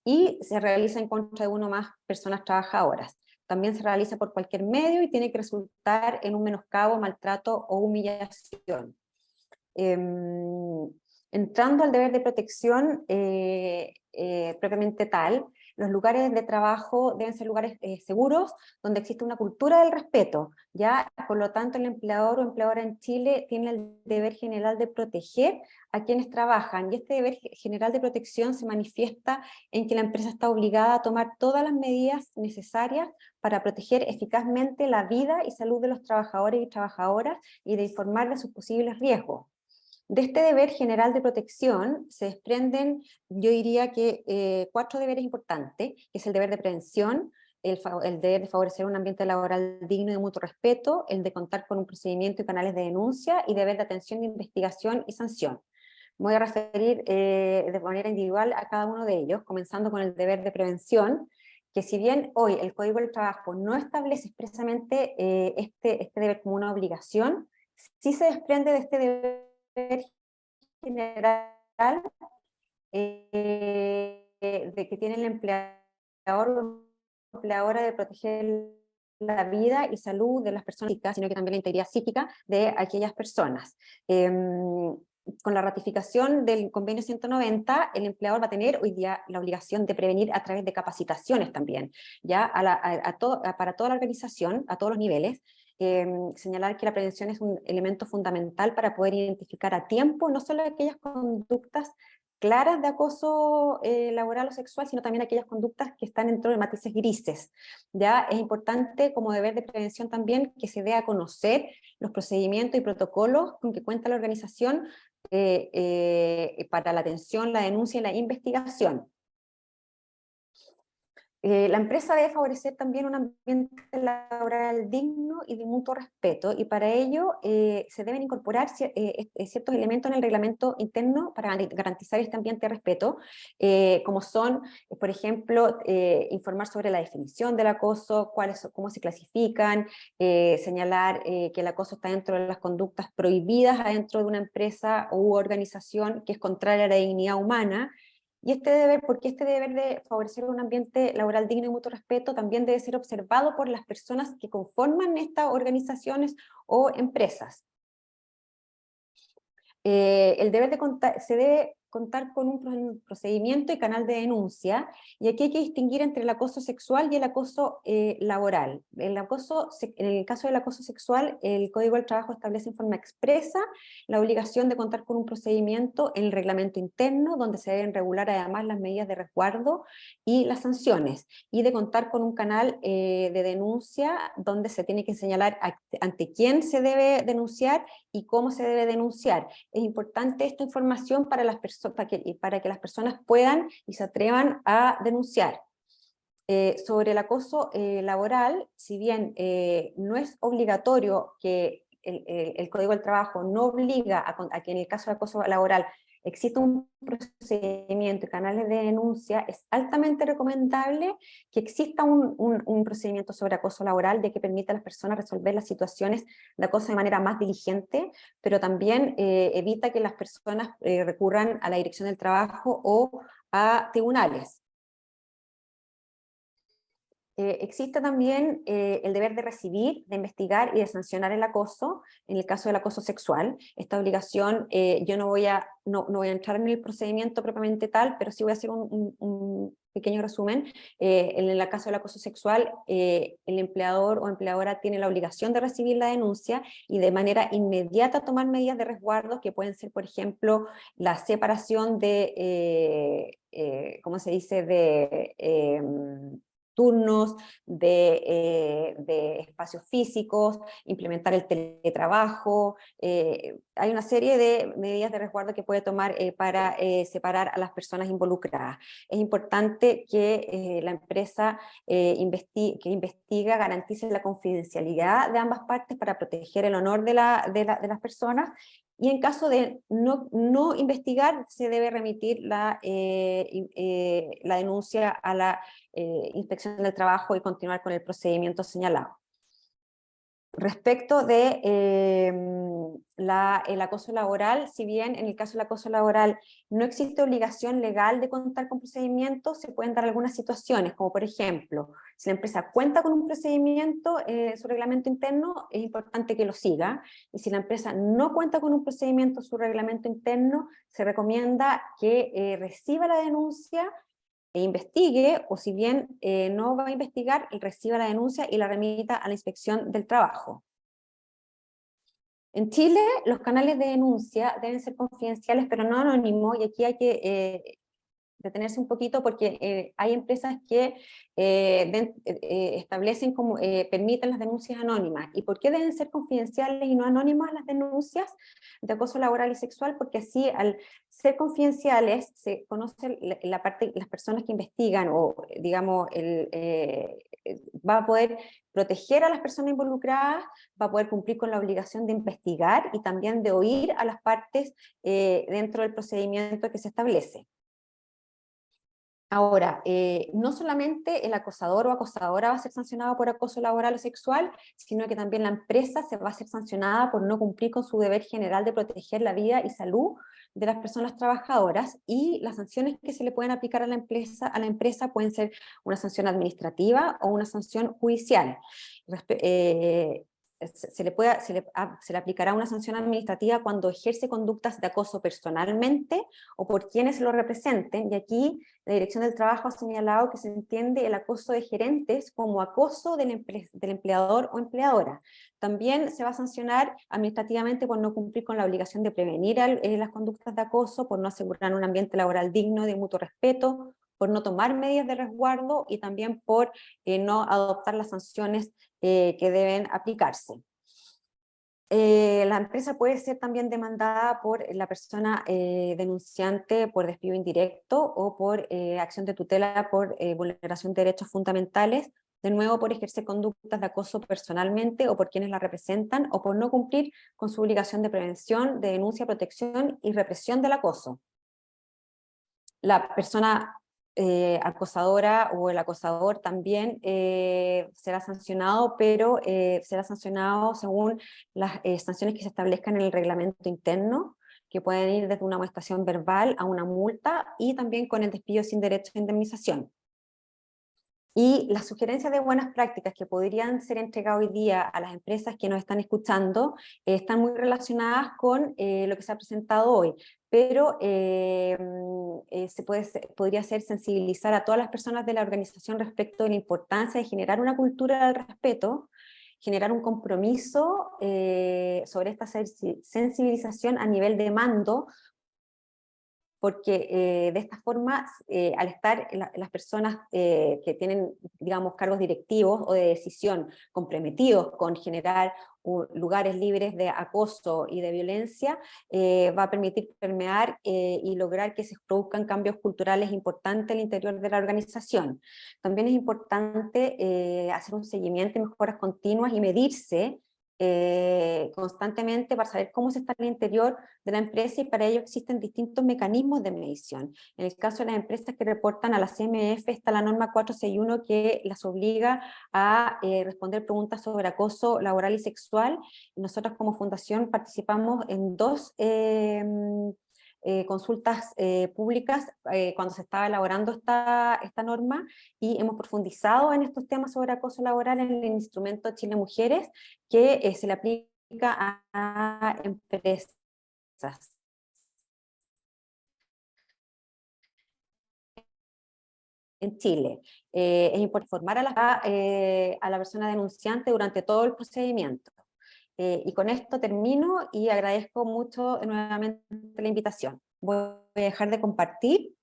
y se realiza en contra de uno o más personas trabajadoras. También se realiza por cualquier medio y tiene que resultar en un menoscabo, maltrato o humillación. Entrando al deber de protección propiamente tal, los lugares de trabajo deben ser lugares seguros, donde existe una cultura del respeto. Ya, por lo tanto, el empleador o empleadora en Chile tiene el deber general de proteger a quienes trabajan, y este deber general de protección se manifiesta en que la empresa está obligada a tomar todas las medidas necesarias para proteger eficazmente la vida y salud de los trabajadores y trabajadoras y de informar de sus posibles riesgos. De este deber general de protección se desprenden, yo diría que 4 deberes importantes, que es el deber de prevención, el deber de favorecer un ambiente laboral digno y de mutuo respeto, el de contar con un procedimiento y canales de denuncia, y deber de atención de investigación y sanción. Me voy a referir de manera individual a cada uno de ellos, comenzando con el deber de prevención, que si bien hoy el Código del Trabajo no establece expresamente este deber como una obligación, sí se desprende de este deber general de que tiene el empleador o empleadora de proteger la vida y salud de las personas, sino que también la integridad psíquica de aquellas personas. Con la ratificación del convenio 190, el empleador va a tener hoy día la obligación de prevenir a través de capacitaciones también, ya para toda la organización, a todos los niveles. Señalar que la prevención es un elemento fundamental para poder identificar a tiempo no solo aquellas conductas claras de acoso laboral o sexual, sino también aquellas conductas que están dentro de matices grises. Ya es importante como deber de prevención también que se dé a conocer los procedimientos y protocolos con que cuenta la organización para la atención, la denuncia y la investigación. La empresa debe favorecer también un ambiente laboral digno y de mutuo respeto, y para ello se deben incorporar ciertos elementos en el reglamento interno para garantizar este ambiente de respeto, como son, por ejemplo, informar sobre la definición del acoso, cómo se clasifican, señalar que el acoso está dentro de las conductas prohibidas adentro de una empresa u organización que es contraria a la dignidad humana. Y porque este deber de favorecer un ambiente laboral digno y mutuo respeto también debe ser observado por las personas que conforman estas organizaciones o empresas. El deber de se debe contar con un procedimiento y canal de denuncia, y aquí hay que distinguir entre el acoso sexual y el acoso laboral. En el caso del acoso sexual, el Código del Trabajo establece en forma expresa la obligación de contar con un procedimiento en el reglamento interno, donde se deben regular además las medidas de resguardo y las sanciones, y de contar con un canal de denuncia donde se tiene que señalar ante quién se debe denunciar y cómo se debe denunciar. Es importante esta información para que las personas puedan y se atrevan a denunciar. Sobre el acoso laboral, si bien no es obligatorio que el Código del Trabajo no obliga a que en el caso de acoso laboral exista un procedimiento y canales de denuncia, es altamente recomendable que exista un procedimiento sobre acoso laboral, ya que permite a las personas resolver las situaciones de acoso de manera más diligente, pero también evita que las personas recurran a la Dirección del Trabajo o a tribunales. Existe también el deber de recibir, de investigar y de sancionar el acoso, en el caso del acoso sexual. Esta obligación, yo no voy a entrar en el procedimiento propiamente tal, pero sí voy a hacer un pequeño resumen. En el caso del acoso sexual, el empleador o empleadora tiene la obligación de recibir la denuncia y de manera inmediata tomar medidas de resguardo, que pueden ser, por ejemplo, la separación de, ¿cómo se dice?, de turnos, de espacios físicos, implementar el teletrabajo. Hay una serie de medidas de resguardo que puede tomar para separar a las personas involucradas. Es importante que la empresa que investiga garantice la confidencialidad de ambas partes para proteger el honor de las personas, y en caso de no investigar, se debe remitir la denuncia a la Inspección del Trabajo y continuar con el procedimiento señalado. Respecto de el acoso laboral, si bien en el caso del acoso laboral no existe obligación legal de contar con procedimientos, se pueden dar algunas situaciones, como por ejemplo, si la empresa cuenta con un procedimiento, su reglamento interno, es importante que lo siga, y si la empresa no cuenta con un procedimiento, su reglamento interno, se recomienda que reciba la denuncia e investigue, o si bien no va a investigar, reciba la denuncia y la remita a la Inspección del Trabajo. En Chile, los canales de denuncia deben ser confidenciales, pero no anónimos, y aquí hay que detenerse un poquito porque hay empresas que establecen como, permiten las denuncias anónimas. ¿Y por qué deben ser confidenciales y no anónimas las denuncias de acoso laboral y sexual? Porque así, al ser confidenciales, se conoce la parte, las personas que investigan, o digamos, va a poder proteger a las personas involucradas, va a poder cumplir con la obligación de investigar y también de oír a las partes dentro del procedimiento que se establece. Ahora, no solamente el acosador o acosadora va a ser sancionado por acoso laboral o sexual, sino que también la empresa se va a ser sancionada por no cumplir con su deber general de proteger la vida y salud de las personas trabajadoras, y las sanciones que se le pueden aplicar a la empresa pueden ser una sanción administrativa o una sanción judicial. se le aplicará una sanción administrativa cuando ejerce conductas de acoso personalmente o por quienes lo representen, y aquí la Dirección del Trabajo ha señalado que se entiende el acoso de gerentes como acoso del empleador o empleadora. También se va a sancionar administrativamente por no cumplir con la obligación de prevenir las conductas de acoso, por no asegurar un ambiente laboral digno de mutuo respeto, por no tomar medidas de resguardo y también por no adoptar las sanciones que deben aplicarse. La empresa puede ser también demandada por la persona denunciante por despido indirecto o por acción de tutela por vulneración de derechos fundamentales, de nuevo por ejercer conductas de acoso personalmente o por quienes la representan, o por no cumplir con su obligación de prevención, de denuncia, protección y represión del acoso. La persona acosadora o el acosador también será sancionado, pero será sancionado según las sanciones que se establezcan en el reglamento interno, que pueden ir desde una amonestación verbal a una multa y también con el despido sin derecho a indemnización. Y las sugerencias de buenas prácticas que podrían ser entregadas hoy día a las empresas que nos están escuchando están muy relacionadas con lo que se ha presentado hoy, pero podría ser sensibilizar a todas las personas de la organización respecto de la importancia de generar una cultura del respeto, generar un compromiso sobre esta sensibilización a nivel de mando, porque de esta forma, al estar las personas que tienen, digamos, cargos directivos o de decisión comprometidos con generar lugares libres de acoso y de violencia, va a permitir permear y lograr que se produzcan cambios culturales importantes al interior de la organización. También es importante hacer un seguimiento y mejoras continuas y medirse constantemente para saber cómo se está al interior de la empresa, y para ello existen distintos mecanismos de medición. En el caso de las empresas que reportan a la CMF está la norma 461 que las obliga a responder preguntas sobre acoso laboral y sexual. Nosotros como fundación participamos en dos consultas públicas cuando se estaba elaborando esta norma, y hemos profundizado en estos temas sobre acoso laboral en el instrumento Chile Mujeres, que se le aplica a empresas. En Chile. Es importante informar a la persona denunciante durante todo el procedimiento. Y con esto termino y agradezco mucho nuevamente la invitación. Voy a dejar de compartir.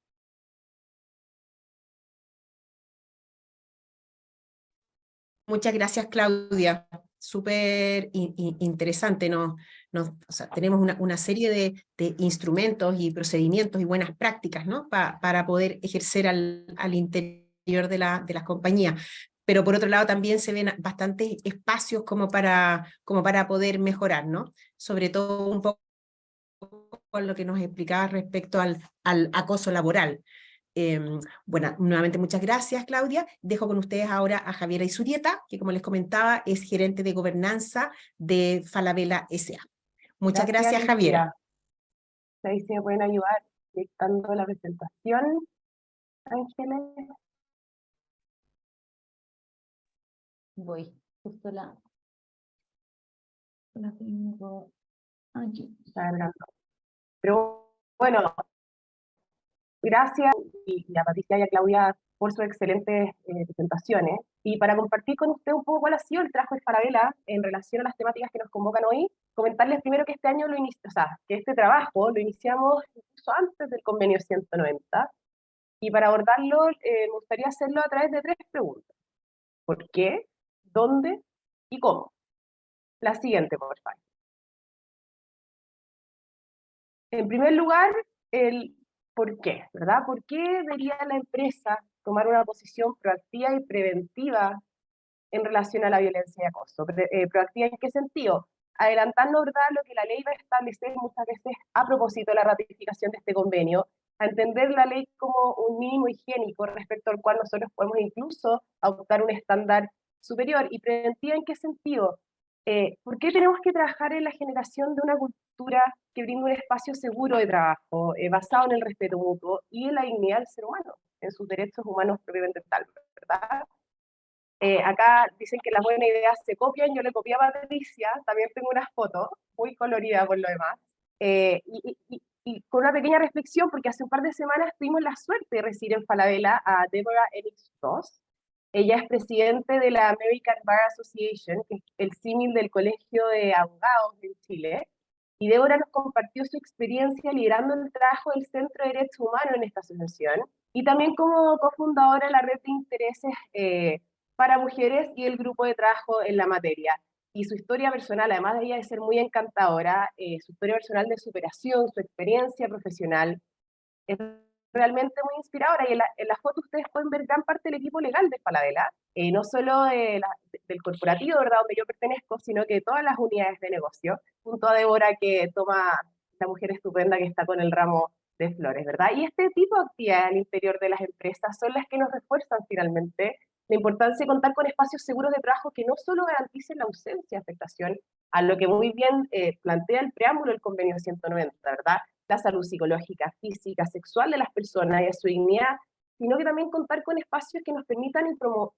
Muchas gracias, Claudia. Súper interesante, ¿no? O sea, tenemos una serie de instrumentos y procedimientos y buenas prácticas, ¿no? Para poder ejercer al interior de las compañías. Pero por otro lado también se ven bastantes espacios como para poder mejorar, ¿no? Sobre todo un poco con lo que nos explicaba respecto al acoso laboral. Bueno, nuevamente muchas gracias, Claudia. Dejo con ustedes ahora a Javiera Isurieta, que como les comentaba es gerente de gobernanza de Falabella S.A. Muchas gracias, Javiera. Ahí se me pueden ayudar dictando la presentación, Ángeles. Voy, justo la tengo aquí. Está cargando. Pero bueno, gracias y a Patricia y a Claudia por sus excelentes presentaciones. Y para compartir con usted un poco cuál ha sido el trabajo de Falabella en relación a las temáticas que nos convocan hoy, comentarles primero que este año que este trabajo lo iniciamos incluso antes del convenio 190, y para abordarlo me gustaría hacerlo a través de 3 preguntas. ¿Por qué? ¿Dónde? ¿Y cómo? La siguiente, por favor. En primer lugar, el por qué, ¿verdad? ¿Por qué debería la empresa tomar una posición proactiva y preventiva en relación a la violencia y acoso? ¿Proactiva en qué sentido? Adelantando, ¿verdad?, lo que la ley va a establecer muchas veces a propósito de la ratificación de este convenio, a entender la ley como un mínimo higiénico respecto al cual nosotros podemos incluso adoptar un estándar superior. ¿Y preventiva en qué sentido? ¿Por qué tenemos que trabajar en la generación de una cultura que brinde un espacio seguro de trabajo, basado en el respeto mutuo y en la dignidad del ser humano, en sus derechos humanos propiamente tal, ¿verdad? Acá dicen que las buenas ideas se copian, yo le copié a Patricia, también tengo unas fotos, muy coloridas por lo demás. Y con una pequeña reflexión, porque hace un par de semanas tuvimos la suerte de recibir en Falabella a Deborah Ellis-Ross. Ella es presidente de la American Bar Association, que es el símil del Colegio de Abogados en Chile, y Débora nos compartió su experiencia liderando el trabajo del Centro de Derechos Humanos en esta asociación, y también como cofundadora de la red de intereses para mujeres y el grupo de trabajo en la materia. Y su historia personal, además de ella de ser muy encantadora, su historia personal de superación, su experiencia profesional, es realmente muy inspiradora. Y en la foto ustedes pueden ver gran parte del equipo legal de Falabella, no solo del corporativo, ¿verdad?, donde yo pertenezco, sino que todas las unidades de negocio, junto a Débora, que toma esta mujer estupenda que está con el ramo de flores, ¿verdad? Y este tipo de actividades al interior de las empresas son las que nos refuerzan finalmente la importancia de contar con espacios seguros de trabajo que no solo garanticen la ausencia de afectación, a lo que muy bien plantea el preámbulo del convenio 190, ¿verdad?, la salud psicológica, física, sexual de las personas y a su dignidad, sino que también contar con espacios que nos permitan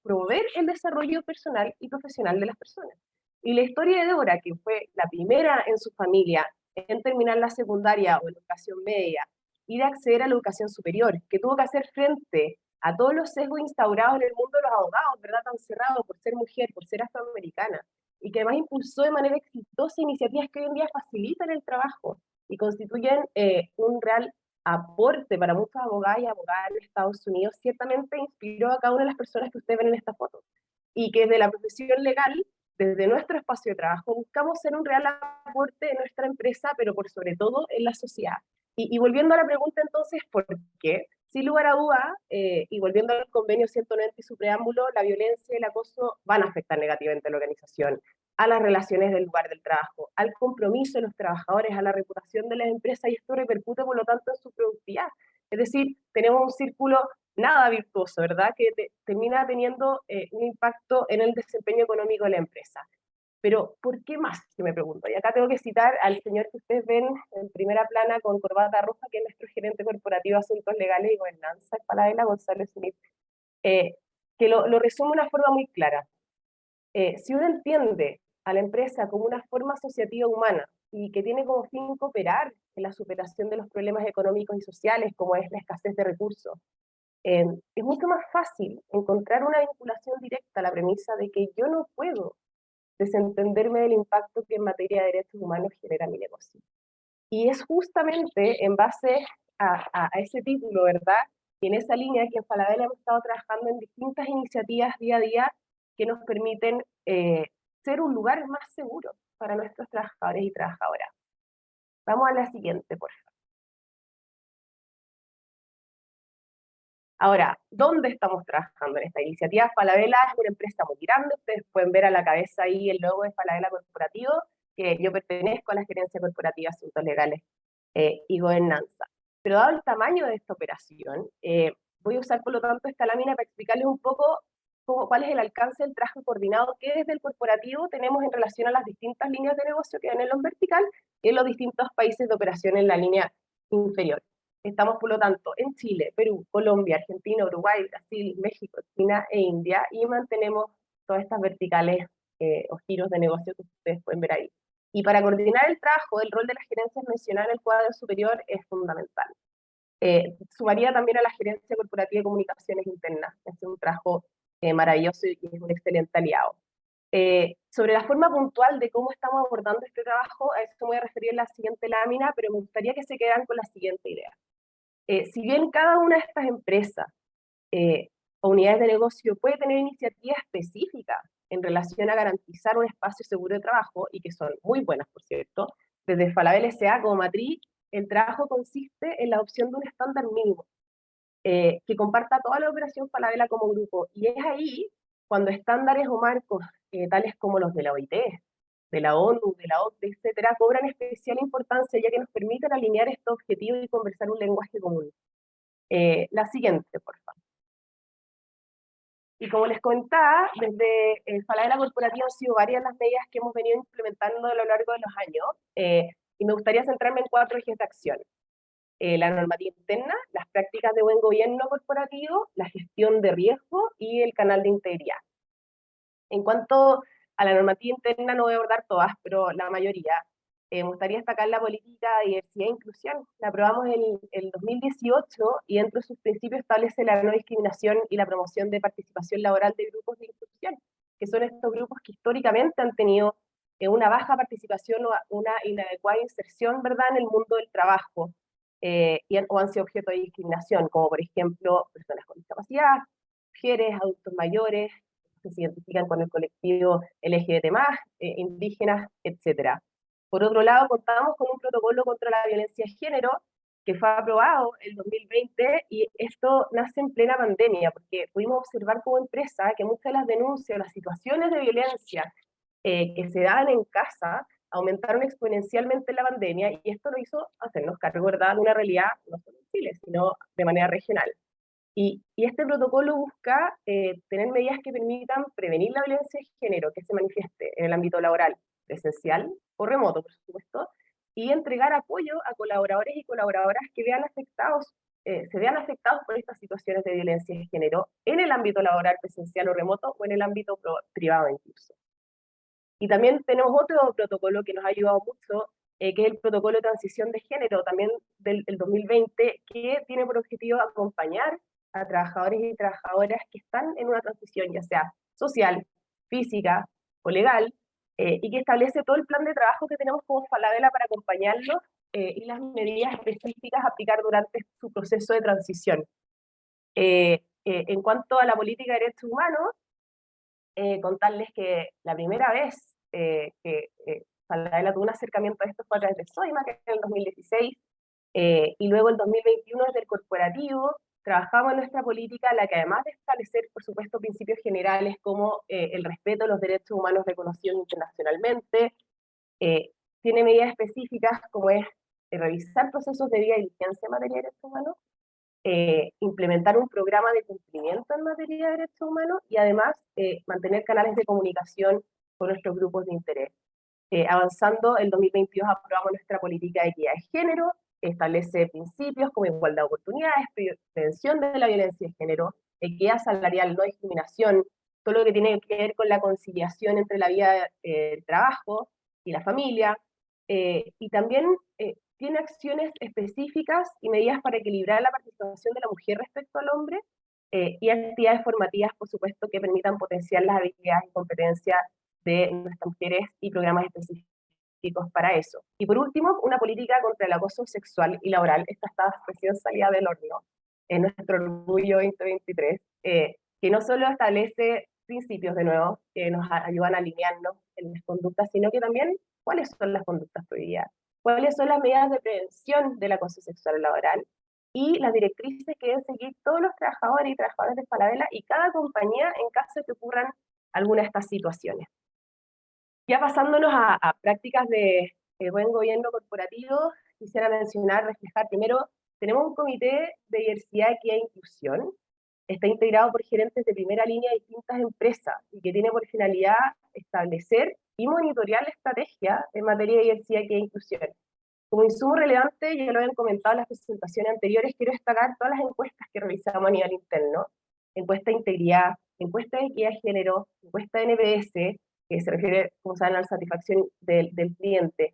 promover el desarrollo personal y profesional de las personas. Y la historia de Débora, que fue la primera en su familia en terminar la secundaria o educación media y de acceder a la educación superior, que tuvo que hacer frente a todos los sesgos instaurados en el mundo de los abogados, ¿verdad?, tan cerrado por ser mujer, por ser afroamericana, y que además impulsó de manera exitosa iniciativas que hoy en día facilitan el trabajo y constituyen un real aporte para muchos abogados y abogadas en Estados Unidos, ciertamente inspiró a cada una de las personas que ustedes ven en esta foto. Y que desde la profesión legal, desde nuestro espacio de trabajo, buscamos ser un real aporte de nuestra empresa, pero por sobre todo en la sociedad. Y volviendo a la pregunta entonces, ¿por qué? Sin lugar a duda, y volviendo al convenio 190 y su preámbulo, la violencia y el acoso van a afectar negativamente a la organización, a las relaciones del lugar del trabajo, al compromiso de los trabajadores, a la reputación de las empresas, y esto repercute por lo tanto en su productividad. Es decir, tenemos un círculo nada virtuoso, ¿verdad?, que termina teniendo un impacto en el desempeño económico de la empresa. Pero, ¿por qué más? Yo me pregunto. Y acá tengo que citar al señor que ustedes ven en primera plana con corbata roja, que es nuestro gerente corporativo de Asuntos Legales y Gobernanza, Falabella, González Smith, que lo resume de una forma muy clara. Si uno entiende a la empresa como una forma asociativa humana y que tiene como fin cooperar en la superación de los problemas económicos y sociales, como es la escasez de recursos, es mucho más fácil encontrar una vinculación directa a la premisa de que yo no puedo desentenderme del impacto que en materia de derechos humanos genera mi negocio. Y es justamente en base a ese título, ¿verdad?, y en esa línea que en Falabella hemos estado trabajando en distintas iniciativas día a día que nos permiten ser un lugar más seguro para nuestros trabajadores y trabajadoras. Vamos a la siguiente, por favor. Ahora, ¿dónde estamos trabajando en esta iniciativa? Falabella es una empresa muy grande, ustedes pueden ver a la cabeza ahí el logo de Falabella Corporativo, que yo pertenezco a la Gerencia Corporativa de Asuntos Legales y Gobernanza. Pero dado el tamaño de esta operación, voy a usar por lo tanto esta lámina para explicarles un poco cuál es el alcance del trabajo coordinado que desde el corporativo tenemos en relación a las distintas líneas de negocio que ven en los vertical y en los distintos países de operación en la línea inferior. Estamos, por lo tanto, en Chile, Perú, Colombia, Argentina, Uruguay, Brasil, México, China e India, y mantenemos todas estas verticales o giros de negocio que ustedes pueden ver ahí. Y para coordinar el trabajo, el rol de las gerencias mencionadas en el cuadro superior es fundamental. Sumaría también a la Gerencia Corporativa de Comunicaciones Internas, que hace un trabajo maravilloso y es un excelente aliado. Sobre la forma puntual de cómo estamos abordando este trabajo, a eso me voy a referir en la siguiente lámina, pero me gustaría que se quedaran con la siguiente idea. Si bien cada una de estas empresas o unidades de negocio puede tener iniciativas específicas en relación a garantizar un espacio seguro de trabajo, y que son muy buenas, por cierto, desde Falabella S.A. como matriz, el trabajo consiste en la adopción de un estándar mínimo que comparta toda la operación Falabella como grupo, y es ahí cuando estándares o marcos tales como los de la OIT, de la ONU, de la OCDE, etcétera, cobran especial importancia, ya que nos permiten alinear estos objetivos y conversar un lenguaje común. La siguiente, por favor. Y como les comentaba, desde Falabella Corporativa han sido varias las medidas que hemos venido implementando a lo largo de los años, y me gustaría centrarme en 4 ejes de acción. La normativa interna, las prácticas de buen gobierno corporativo, la gestión de riesgo y el canal de integridad. En cuanto a la normativa interna, no voy a abordar todas, pero la mayoría. Me gustaría destacar la política de diversidad e inclusión. La aprobamos en el 2018 y dentro de sus principios establece la no discriminación y la promoción de participación laboral de grupos de inclusión, que son estos grupos que históricamente han tenido una baja participación o una inadecuada inserción, ¿verdad?, en el mundo del trabajo, o han sido objeto de discriminación, como por ejemplo personas con discapacidad, mujeres, adultos mayores, que se identifican con el colectivo LGBT+, indígenas, etc. Por otro lado, contamos con un protocolo contra la violencia de género que fue aprobado en 2020 y esto nace en plena pandemia, porque pudimos observar como empresa que muchas de las denuncias, las situaciones de violencia que se daban en casa aumentaron exponencialmente en la pandemia y esto lo hizo hacernos cargo, ¿verdad?, de una realidad no solo en Chile, sino de manera regional. Y este protocolo busca tener medidas que permitan prevenir la violencia de género que se manifieste en el ámbito laboral, presencial o remoto, por supuesto, y entregar apoyo a colaboradores y colaboradoras que se vean afectados por estas situaciones de violencia de género en el ámbito laboral, presencial o remoto, o en el ámbito privado incluso. Y también tenemos otro protocolo que nos ha ayudado mucho, que es el protocolo de transición de género, también del 2020, que tiene por objetivo acompañar a trabajadores y trabajadoras que están en una transición, ya sea social, física o legal, y que establece todo el plan de trabajo que tenemos como Falabella para acompañarlos y las medidas específicas a aplicar durante su proceso de transición. En cuanto a la política de derechos humanos, contarles que la primera vez que Falabella tuvo un acercamiento a esto fue a través de Soima, que en el 2016, y luego el 2021 desde el corporativo, trabajamos en nuestra política, la que además de establecer, por supuesto, principios generales como el respeto a los derechos humanos reconocidos internacionalmente, tiene medidas específicas como es revisar procesos de due diligence en materia de derechos humanos, implementar un programa de cumplimiento en materia de derechos humanos y además mantener canales de comunicación con nuestros grupos de interés. Avanzando, en 2022 aprobamos nuestra política de equidad de género, que establece principios como igualdad de oportunidades, prevención de la violencia de género, equidad salarial, no discriminación, todo lo que tiene que ver con la conciliación entre la vida del trabajo y la familia, y también tiene acciones específicas y medidas para equilibrar la participación de la mujer respecto al hombre, y actividades formativas, por supuesto, que permitan potenciar las habilidades y competencias de nuestras mujeres y programas específicos para eso. Y por último, una política contra el acoso sexual y laboral. Esta está recién salida del horno en nuestro Orgullo 2023, que no solo establece principios de nuevo que nos ayudan a alinearnos en las conductas, sino que también cuáles son las conductas prohibidas, cuáles son las medidas de prevención del acoso sexual laboral y las directrices que deben seguir todos los trabajadores y trabajadoras de Falabella y cada compañía en caso de que ocurran alguna de estas situaciones. Ya pasándonos a prácticas de buen gobierno corporativo, quisiera mencionar, reflejar primero, tenemos un comité de diversidad, equidad e inclusión, está integrado por gerentes de primera línea de distintas empresas y que tiene por finalidad establecer y monitorear la estrategia en materia de diversidad, equidad e inclusión. Como insumo relevante, ya lo habían comentado en las presentaciones anteriores, quiero destacar todas las encuestas que realizamos a nivel interno, encuesta de integridad, encuesta de equidad de género, encuesta de NPS, que se refiere, como saben, a la satisfacción del cliente.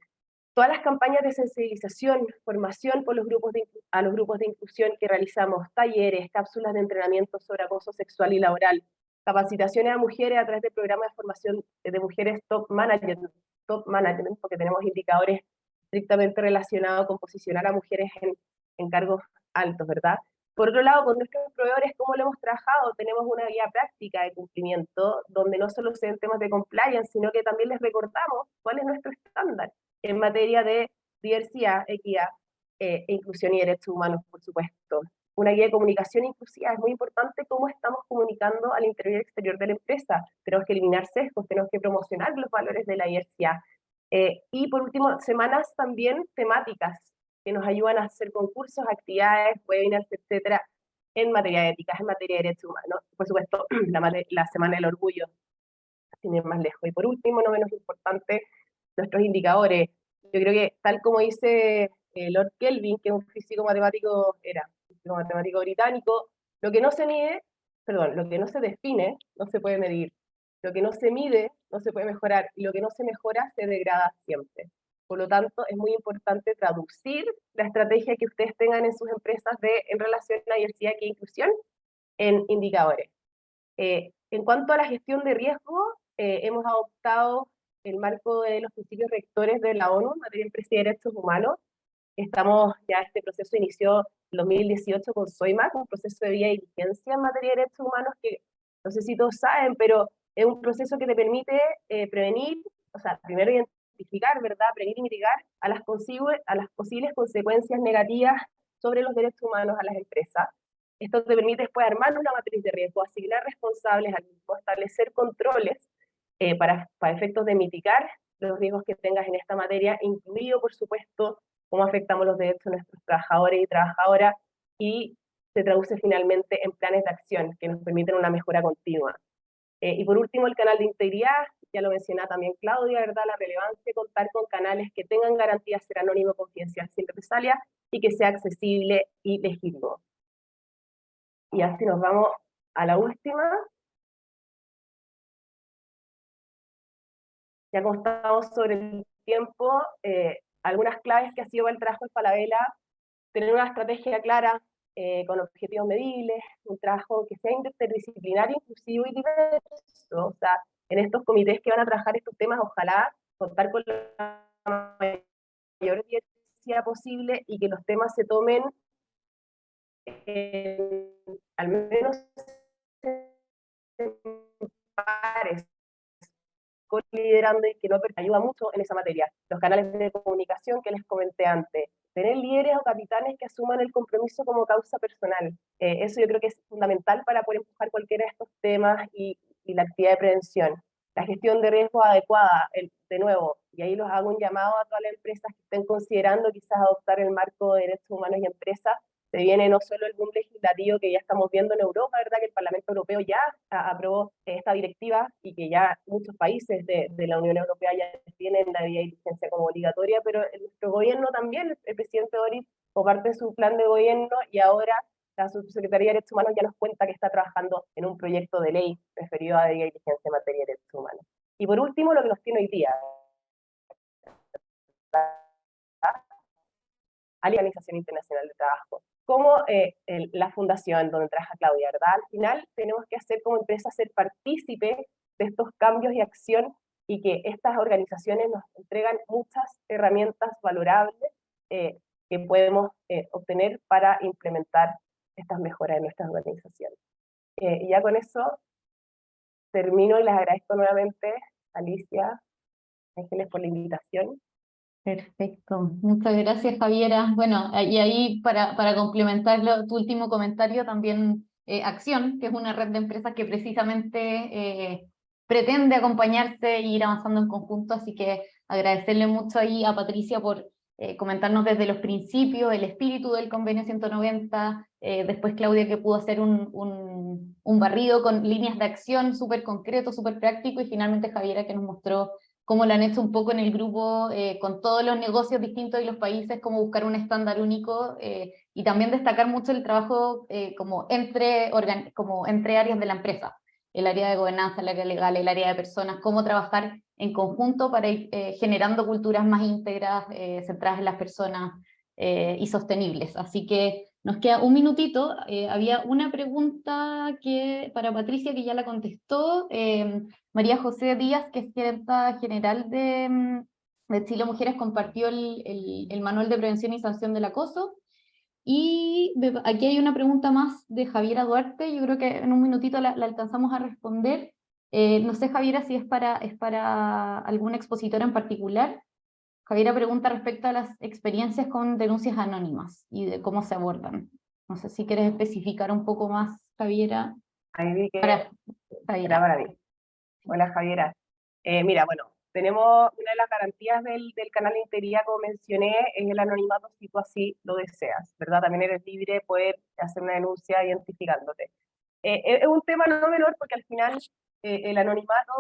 Todas las campañas de sensibilización, formación por a los grupos de inclusión que realizamos, talleres, cápsulas de entrenamiento sobre acoso sexual y laboral, capacitaciones a mujeres a través del programa de formación de mujeres top management, porque tenemos indicadores estrictamente relacionados con posicionar a mujeres en cargos altos, ¿verdad? Por otro lado, con nuestros proveedores, ¿cómo lo hemos trabajado? Tenemos una guía práctica de cumplimiento, donde no solo se ven temas de compliance, sino que también les recordamos cuál es nuestro estándar en materia de diversidad, equidad, inclusión y derechos humanos, por supuesto. Una guía de comunicación inclusiva, es muy importante cómo estamos comunicando al interior y exterior de la empresa. Tenemos que eliminar sesgos, tenemos que promocionar los valores de la diversidad. Y por último, semanas también temáticas que nos ayudan a hacer concursos, actividades, webinars, etcétera, en materia de ética, en materia de derechos humanos. Por supuesto, la Semana del Orgullo, sin ir más lejos. Y por último, no menos importante, nuestros indicadores. Yo creo que, tal como dice Lord Kelvin, que es un físico matemático británico, lo que no se mide, perdón, lo que no se define, no se puede medir. Lo que no se mide no se puede mejorar, y lo que no se mejora se degrada siempre. Por lo tanto, es muy importante traducir la estrategia que ustedes tengan en sus empresas en relación a diversidad e inclusión en indicadores. En cuanto a la gestión de riesgo, hemos adoptado el marco de los principios rectores de la ONU en materia de empresa y derechos humanos. Este proceso inició en 2018 con SOIMAC, un proceso de vía y diligencia en materia de derechos humanos que no sé si todos saben, pero es un proceso que te permite prevenir, o sea, primero identificar, ¿verdad?, prevenir y mitigar a las posibles consecuencias negativas sobre los derechos humanos a las empresas. Esto te permite después armar una matriz de riesgo, asignar responsables al mismo, establecer controles para efectos de mitigar los riesgos que tengas en esta materia, incluido, por supuesto, cómo afectamos los derechos de nuestros trabajadores y trabajadoras, y se traduce finalmente en planes de acción que nos permiten una mejora continua. Y por último, el canal de integridad, ya lo mencionaba también Claudia, ¿verdad? La relevancia de contar con canales que tengan garantía de ser anónimo, confidencial, sin represalia, y que sea accesible y legítimo. Y así nos vamos a la última. Ya como estamos sobre el tiempo, algunas claves que ha sido el trabajo de Falabella: tener una estrategia clara, con objetivos medibles, un trabajo que sea interdisciplinario, inclusivo y diverso. O sea, en estos comités que van a trabajar estos temas, ojalá contar con la mayor diversidad posible y que los temas se tomen al menos en pares, liderando, y que no ayuda mucho en esa materia. Los canales de comunicación que les comenté antes, tener líderes o capitanes que asuman el compromiso como causa personal. Eso yo creo que es fundamental para poder empujar cualquiera de estos temas y la actividad de prevención. La gestión de riesgo adecuada, de nuevo, y ahí los hago un llamado a todas las empresas que estén considerando quizás adoptar el marco de derechos humanos y empresas. Se viene no solo el boom legislativo que ya estamos viendo en Europa, ¿verdad?, que el Parlamento Europeo ya aprobó esta directiva, y que ya muchos países de la Unión Europea ya tienen la vía de diligencia como obligatoria, pero nuestro gobierno también, el presidente Boric, como parte de su plan de gobierno, y ahora la Subsecretaría de Derechos Humanos ya nos cuenta que está trabajando en un proyecto de ley referido a la vía de diligencia en materia de derechos humanos. Y por último, lo que nos tiene hoy día, a la Organización Internacional de Trabajo, como la fundación donde trabaja Claudia, ¿verdad? Al final tenemos que hacer como empresa, ser partícipe de estos cambios y acción, y que estas organizaciones nos entregan muchas herramientas valorables que podemos obtener para implementar estas mejoras en nuestras organizaciones. Y ya con eso termino, y les agradezco nuevamente, Alicia, Ángeles, por la invitación. Perfecto, muchas gracias, Javiera. Bueno, y ahí para complementar tu último comentario, también Acción, que es una red de empresas que precisamente pretende acompañarse e ir avanzando en conjunto, así que agradecerle mucho ahí a Patricia por comentarnos desde los principios, el espíritu del convenio 190, después Claudia, que pudo hacer un barrido con líneas de acción súper concreto, súper práctico, y finalmente Javiera, que nos mostró cómo lo han hecho un poco en el grupo, con todos los negocios distintos de los países, cómo buscar un estándar único, y también destacar mucho el trabajo como entre áreas de la empresa, el área de gobernanza, el área legal, el área de personas, cómo trabajar en conjunto para ir generando culturas más íntegras, centradas en las personas y sostenibles. Así que nos queda un minutito. Había una pregunta para Patricia, que ya la contestó. María José Díaz, que es gerenta general de Chile Mujeres, compartió el manual de prevención y sanción del acoso. Y aquí hay una pregunta más de Javiera Duarte, yo creo que en un minutito la alcanzamos a responder. No sé, Javiera, si es para algún expositor en particular. Javiera pregunta respecto a las experiencias con denuncias anónimas y de cómo se abordan. No sé si quieres especificar un poco más, Javiera. Ahí vi que Javiera. era para mí. Hola, Javiera. Mira, bueno, tenemos una de las garantías del canal de integridad, como mencioné, es el anonimato, si tú así lo deseas, ¿verdad? También eres libre de poder hacer una denuncia identificándote. Es un tema no menor, porque al final el anonimato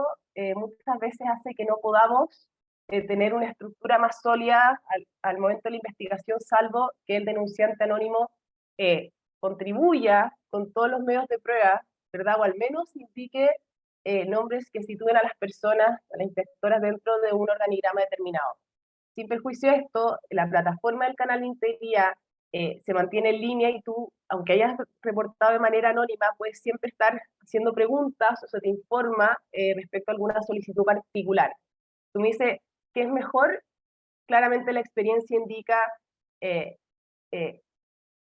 muchas veces hace que no podamos tener una estructura más sólida al momento de la investigación, salvo que el denunciante anónimo contribuya con todos los medios de prueba, ¿verdad? O al menos indique nombres que sitúen a las personas, a las inspectoras dentro de un organigrama determinado. Sin perjuicio de esto, la plataforma del canal de integridad se mantiene en línea y tú, aunque hayas reportado de manera anónima, puedes siempre estar haciendo preguntas o se te informa respecto a alguna solicitud particular. Tú me dices, ¿qué es mejor? Claramente la experiencia indica que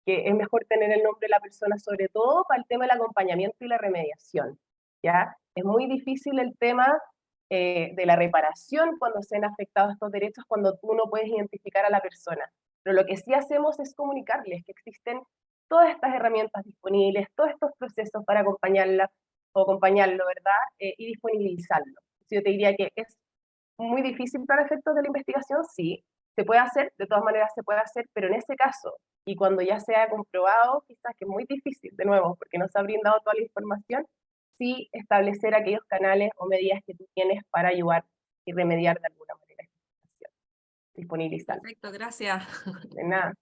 es mejor tener el nombre de la persona, sobre todo para el tema del acompañamiento y la remediación, ¿ya? Es muy difícil el tema de la reparación cuando se han afectado estos derechos, cuando tú no puedes identificar a la persona. Pero lo que sí hacemos es comunicarles que existen todas estas herramientas disponibles, todos estos procesos para acompañarla o acompañarlo, ¿verdad? Y disponibilizarlo. Yo te diría que es muy difícil para efectos de la investigación, sí, se puede hacer, de todas maneras se puede hacer, pero en ese caso, y cuando ya se ha comprobado, quizás que es muy difícil, de nuevo, porque no se ha brindado toda la información, sí establecer aquellos canales o medidas que tú tienes para ayudar y remediar de alguna manera esta situación. Disponibilizar. Perfecto, gracias. De nada.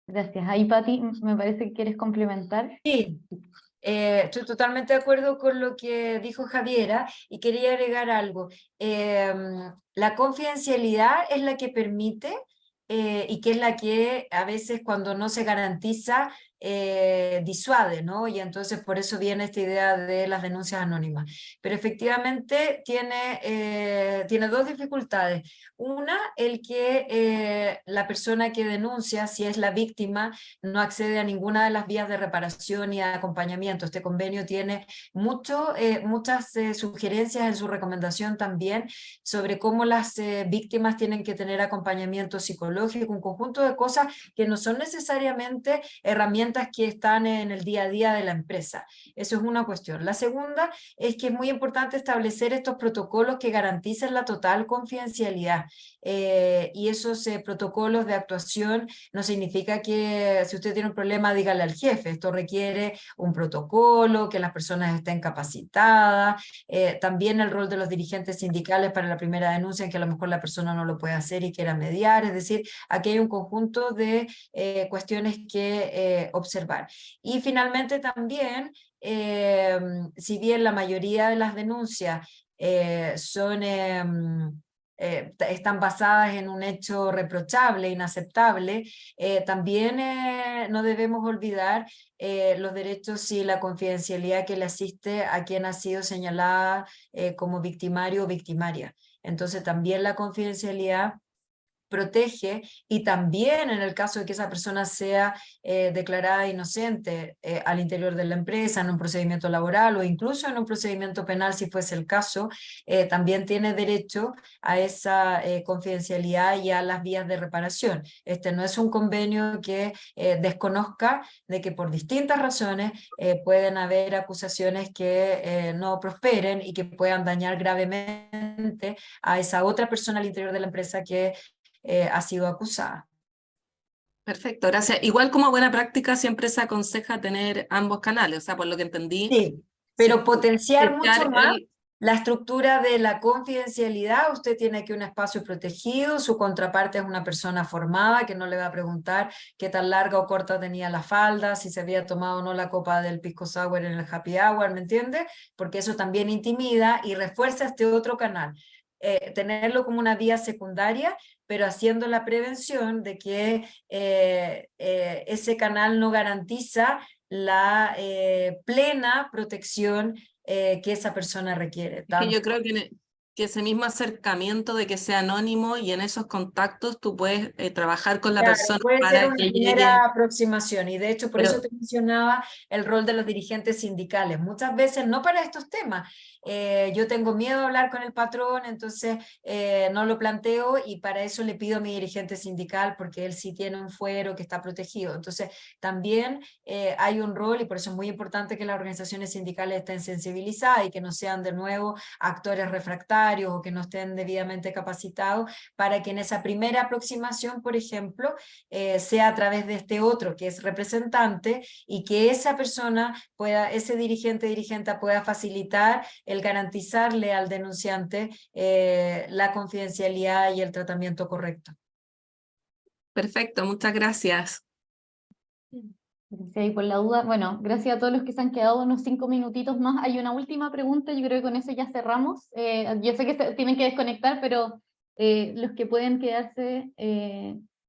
Gracias. Ahí, Pati, me parece que quieres complementar. Sí, estoy totalmente de acuerdo con lo que dijo Javiera y quería agregar algo. La confidencialidad es la que permite y que es la que a veces cuando no se garantiza disuade, ¿no? Y entonces por eso viene esta idea de las denuncias anónimas. Pero efectivamente tiene dos dificultades. Una, el que la persona que denuncia, si es la víctima, no accede a ninguna de las vías de reparación y acompañamiento. Este convenio tiene muchas sugerencias en su recomendación también sobre cómo las víctimas tienen que tener acompañamiento psicológico, un conjunto de cosas que no son necesariamente herramientas que están en el día a día de la empresa. Eso es una cuestión. La segunda es que es muy importante establecer estos protocolos que garanticen la total confidencialidad. Y esos protocolos de actuación no significa que si usted tiene un problema dígale al jefe, esto requiere un protocolo, que las personas estén capacitadas, también el rol de los dirigentes sindicales para la primera denuncia en que a lo mejor la persona no lo puede hacer y quiera mediar, es decir, aquí hay un conjunto de cuestiones que observar. Y finalmente también, si bien la mayoría de las denuncias están basadas en un hecho reprochable, inaceptable, también no debemos olvidar los derechos y la confidencialidad que le asiste a quien ha sido señalada como victimario o victimaria. Entonces también la confidencialidad protege y también en el caso de que esa persona sea declarada inocente al interior de la empresa, en un procedimiento laboral o incluso en un procedimiento penal si fuese el caso, también tiene derecho a esa confidencialidad y a las vías de reparación. Este no es un convenio que desconozca de que por distintas razones pueden haber acusaciones que no prosperen y que puedan dañar gravemente a esa otra persona al interior de la empresa que ha sido acusada. Perfecto, gracias. Igual como buena práctica siempre se aconseja tener ambos canales, o sea, por lo que entendí. Sí, pero potenciar mucho Echar más la estructura de la confidencialidad. Usted tiene aquí un espacio protegido, su contraparte es una persona formada que no le va a preguntar qué tan larga o corta tenía la falda, si se había tomado o no la copa del pisco sour en el happy hour, ¿me entiende? Porque eso también intimida y refuerza este otro canal. Tenerlo como una vía secundaria, pero haciendo la prevención de que ese canal no garantiza la plena protección que esa persona requiere. que yo creo que ese mismo acercamiento de que sea anónimo y en esos contactos tú puedes trabajar con la persona puede ser para una que primera llegue. aproximación y de hecho por eso te mencionaba el rol de los dirigentes sindicales. Muchas veces no para estos temas. Yo tengo miedo a hablar con el patrón, entonces no lo planteo y para eso le pido a mi dirigente sindical porque él sí tiene un fuero que está protegido. Entonces también hay un rol y por eso es muy importante que las organizaciones sindicales estén sensibilizadas y que no sean de nuevo actores refractarios o que no estén debidamente capacitados para que en esa primera aproximación, por ejemplo, sea a través de este otro que es representante y que esa persona pueda, ese dirigente pueda facilitar el garantizarle al denunciante la confidencialidad y el tratamiento correcto. Perfecto, muchas gracias. Gracias ahí por la duda. Bueno, gracias a todos los que se han quedado unos 5 minutitos más. Hay una última pregunta, yo creo que con eso ya cerramos. Yo sé que se tienen que desconectar, pero los que pueden quedarse,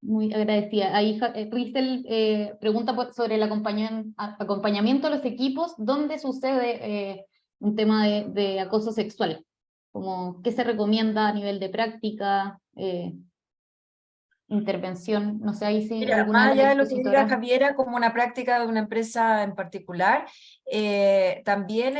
muy agradecida. Ahí Ristel pregunta sobre el acompañamiento a los equipos, ¿dónde sucede un tema de acoso sexual? Como, ¿qué se recomienda a nivel de práctica? Intervención, no sé ahí si Mira, alguna más de las allá de lo que diga expositoras. Javiera como una práctica de una empresa en particular, también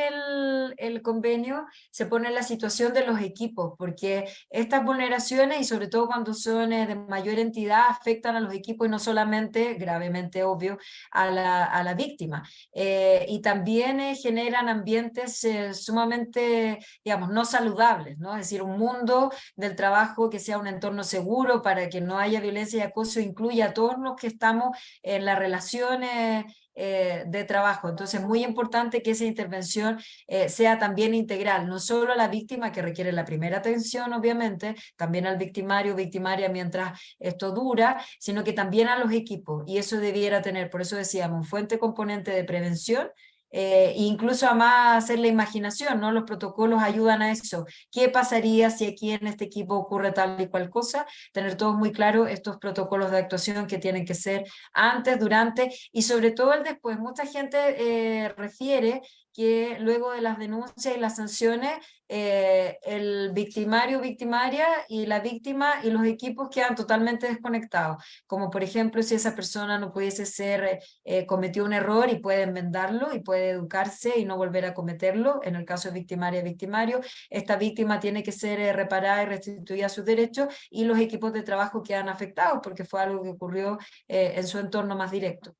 el convenio se pone en la situación de los equipos, porque estas vulneraciones, y sobre todo cuando son de mayor entidad, afectan a los equipos y no solamente, gravemente obvio, a la víctima. Y también generan ambientes sumamente, digamos, no saludables, ¿no? Es decir, un mundo del trabajo que sea un entorno seguro para que no haya violencia y acoso, incluye a todos los que estamos en las relaciones de trabajo. Entonces es muy importante que esa intervención sea también integral, no solo a la víctima que requiere la primera atención, obviamente, también al victimario o victimaria mientras esto dura, sino que también a los equipos, y eso debiera tener, por eso decíamos, fuente componente de prevención, incluso a más hacer la imaginación, ¿no? Los protocolos ayudan a eso. ¿Qué pasaría si aquí en este equipo ocurre tal y cual cosa? Tener todos muy claros estos protocolos de actuación que tienen que ser antes, durante y sobre todo el después. Mucha gente refiere que luego de las denuncias y las sanciones, el victimario, victimaria y la víctima y los equipos quedan totalmente desconectados. Como por ejemplo, si esa persona no pudiese ser, cometió un error y puede enmendarlo y puede educarse y no volver a cometerlo, en el caso de victimaria, victimario, esta víctima tiene que ser reparada y restituida a sus derechos y los equipos de trabajo quedan afectados porque fue algo que ocurrió en su entorno más directo.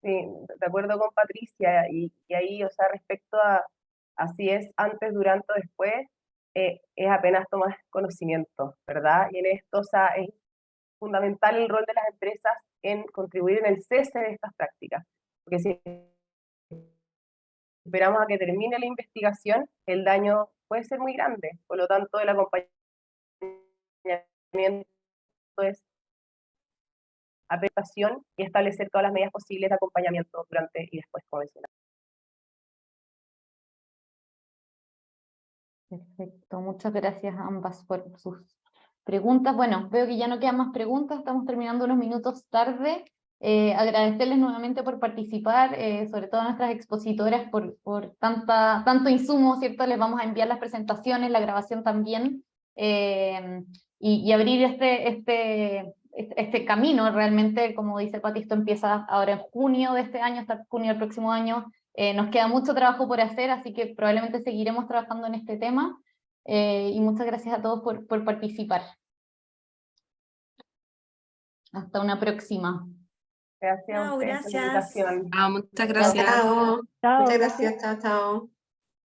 Sí, de acuerdo con Patricia, y ahí, o sea, respecto a si es antes, durante o después, es apenas tomar conocimiento, ¿verdad? Y en esto, o sea, es fundamental el rol de las empresas en contribuir en el cese de estas prácticas, porque si esperamos a que termine la investigación, el daño puede ser muy grande, por lo tanto, el acompañamiento es aplicación y establecer todas las medidas posibles de acompañamiento durante y después, como mencionaba. Perfecto, muchas gracias a ambas por sus preguntas. Bueno, veo que ya no quedan más preguntas, estamos terminando unos minutos tarde. Agradecerles nuevamente por participar, sobre todo a nuestras expositoras por tanto insumo, ¿cierto? Les vamos a enviar las presentaciones, la grabación también, y abrir este camino realmente, como dice Pati, esto empieza ahora en junio de este año, hasta junio del próximo año. Nos queda mucho trabajo por hacer, así que probablemente seguiremos trabajando en este tema, y muchas gracias a todos por participar. Hasta una próxima. Gracias a ustedes por la invitación. Muchas gracias. Gracias. Chao. Muchas gracias. Chao, chao.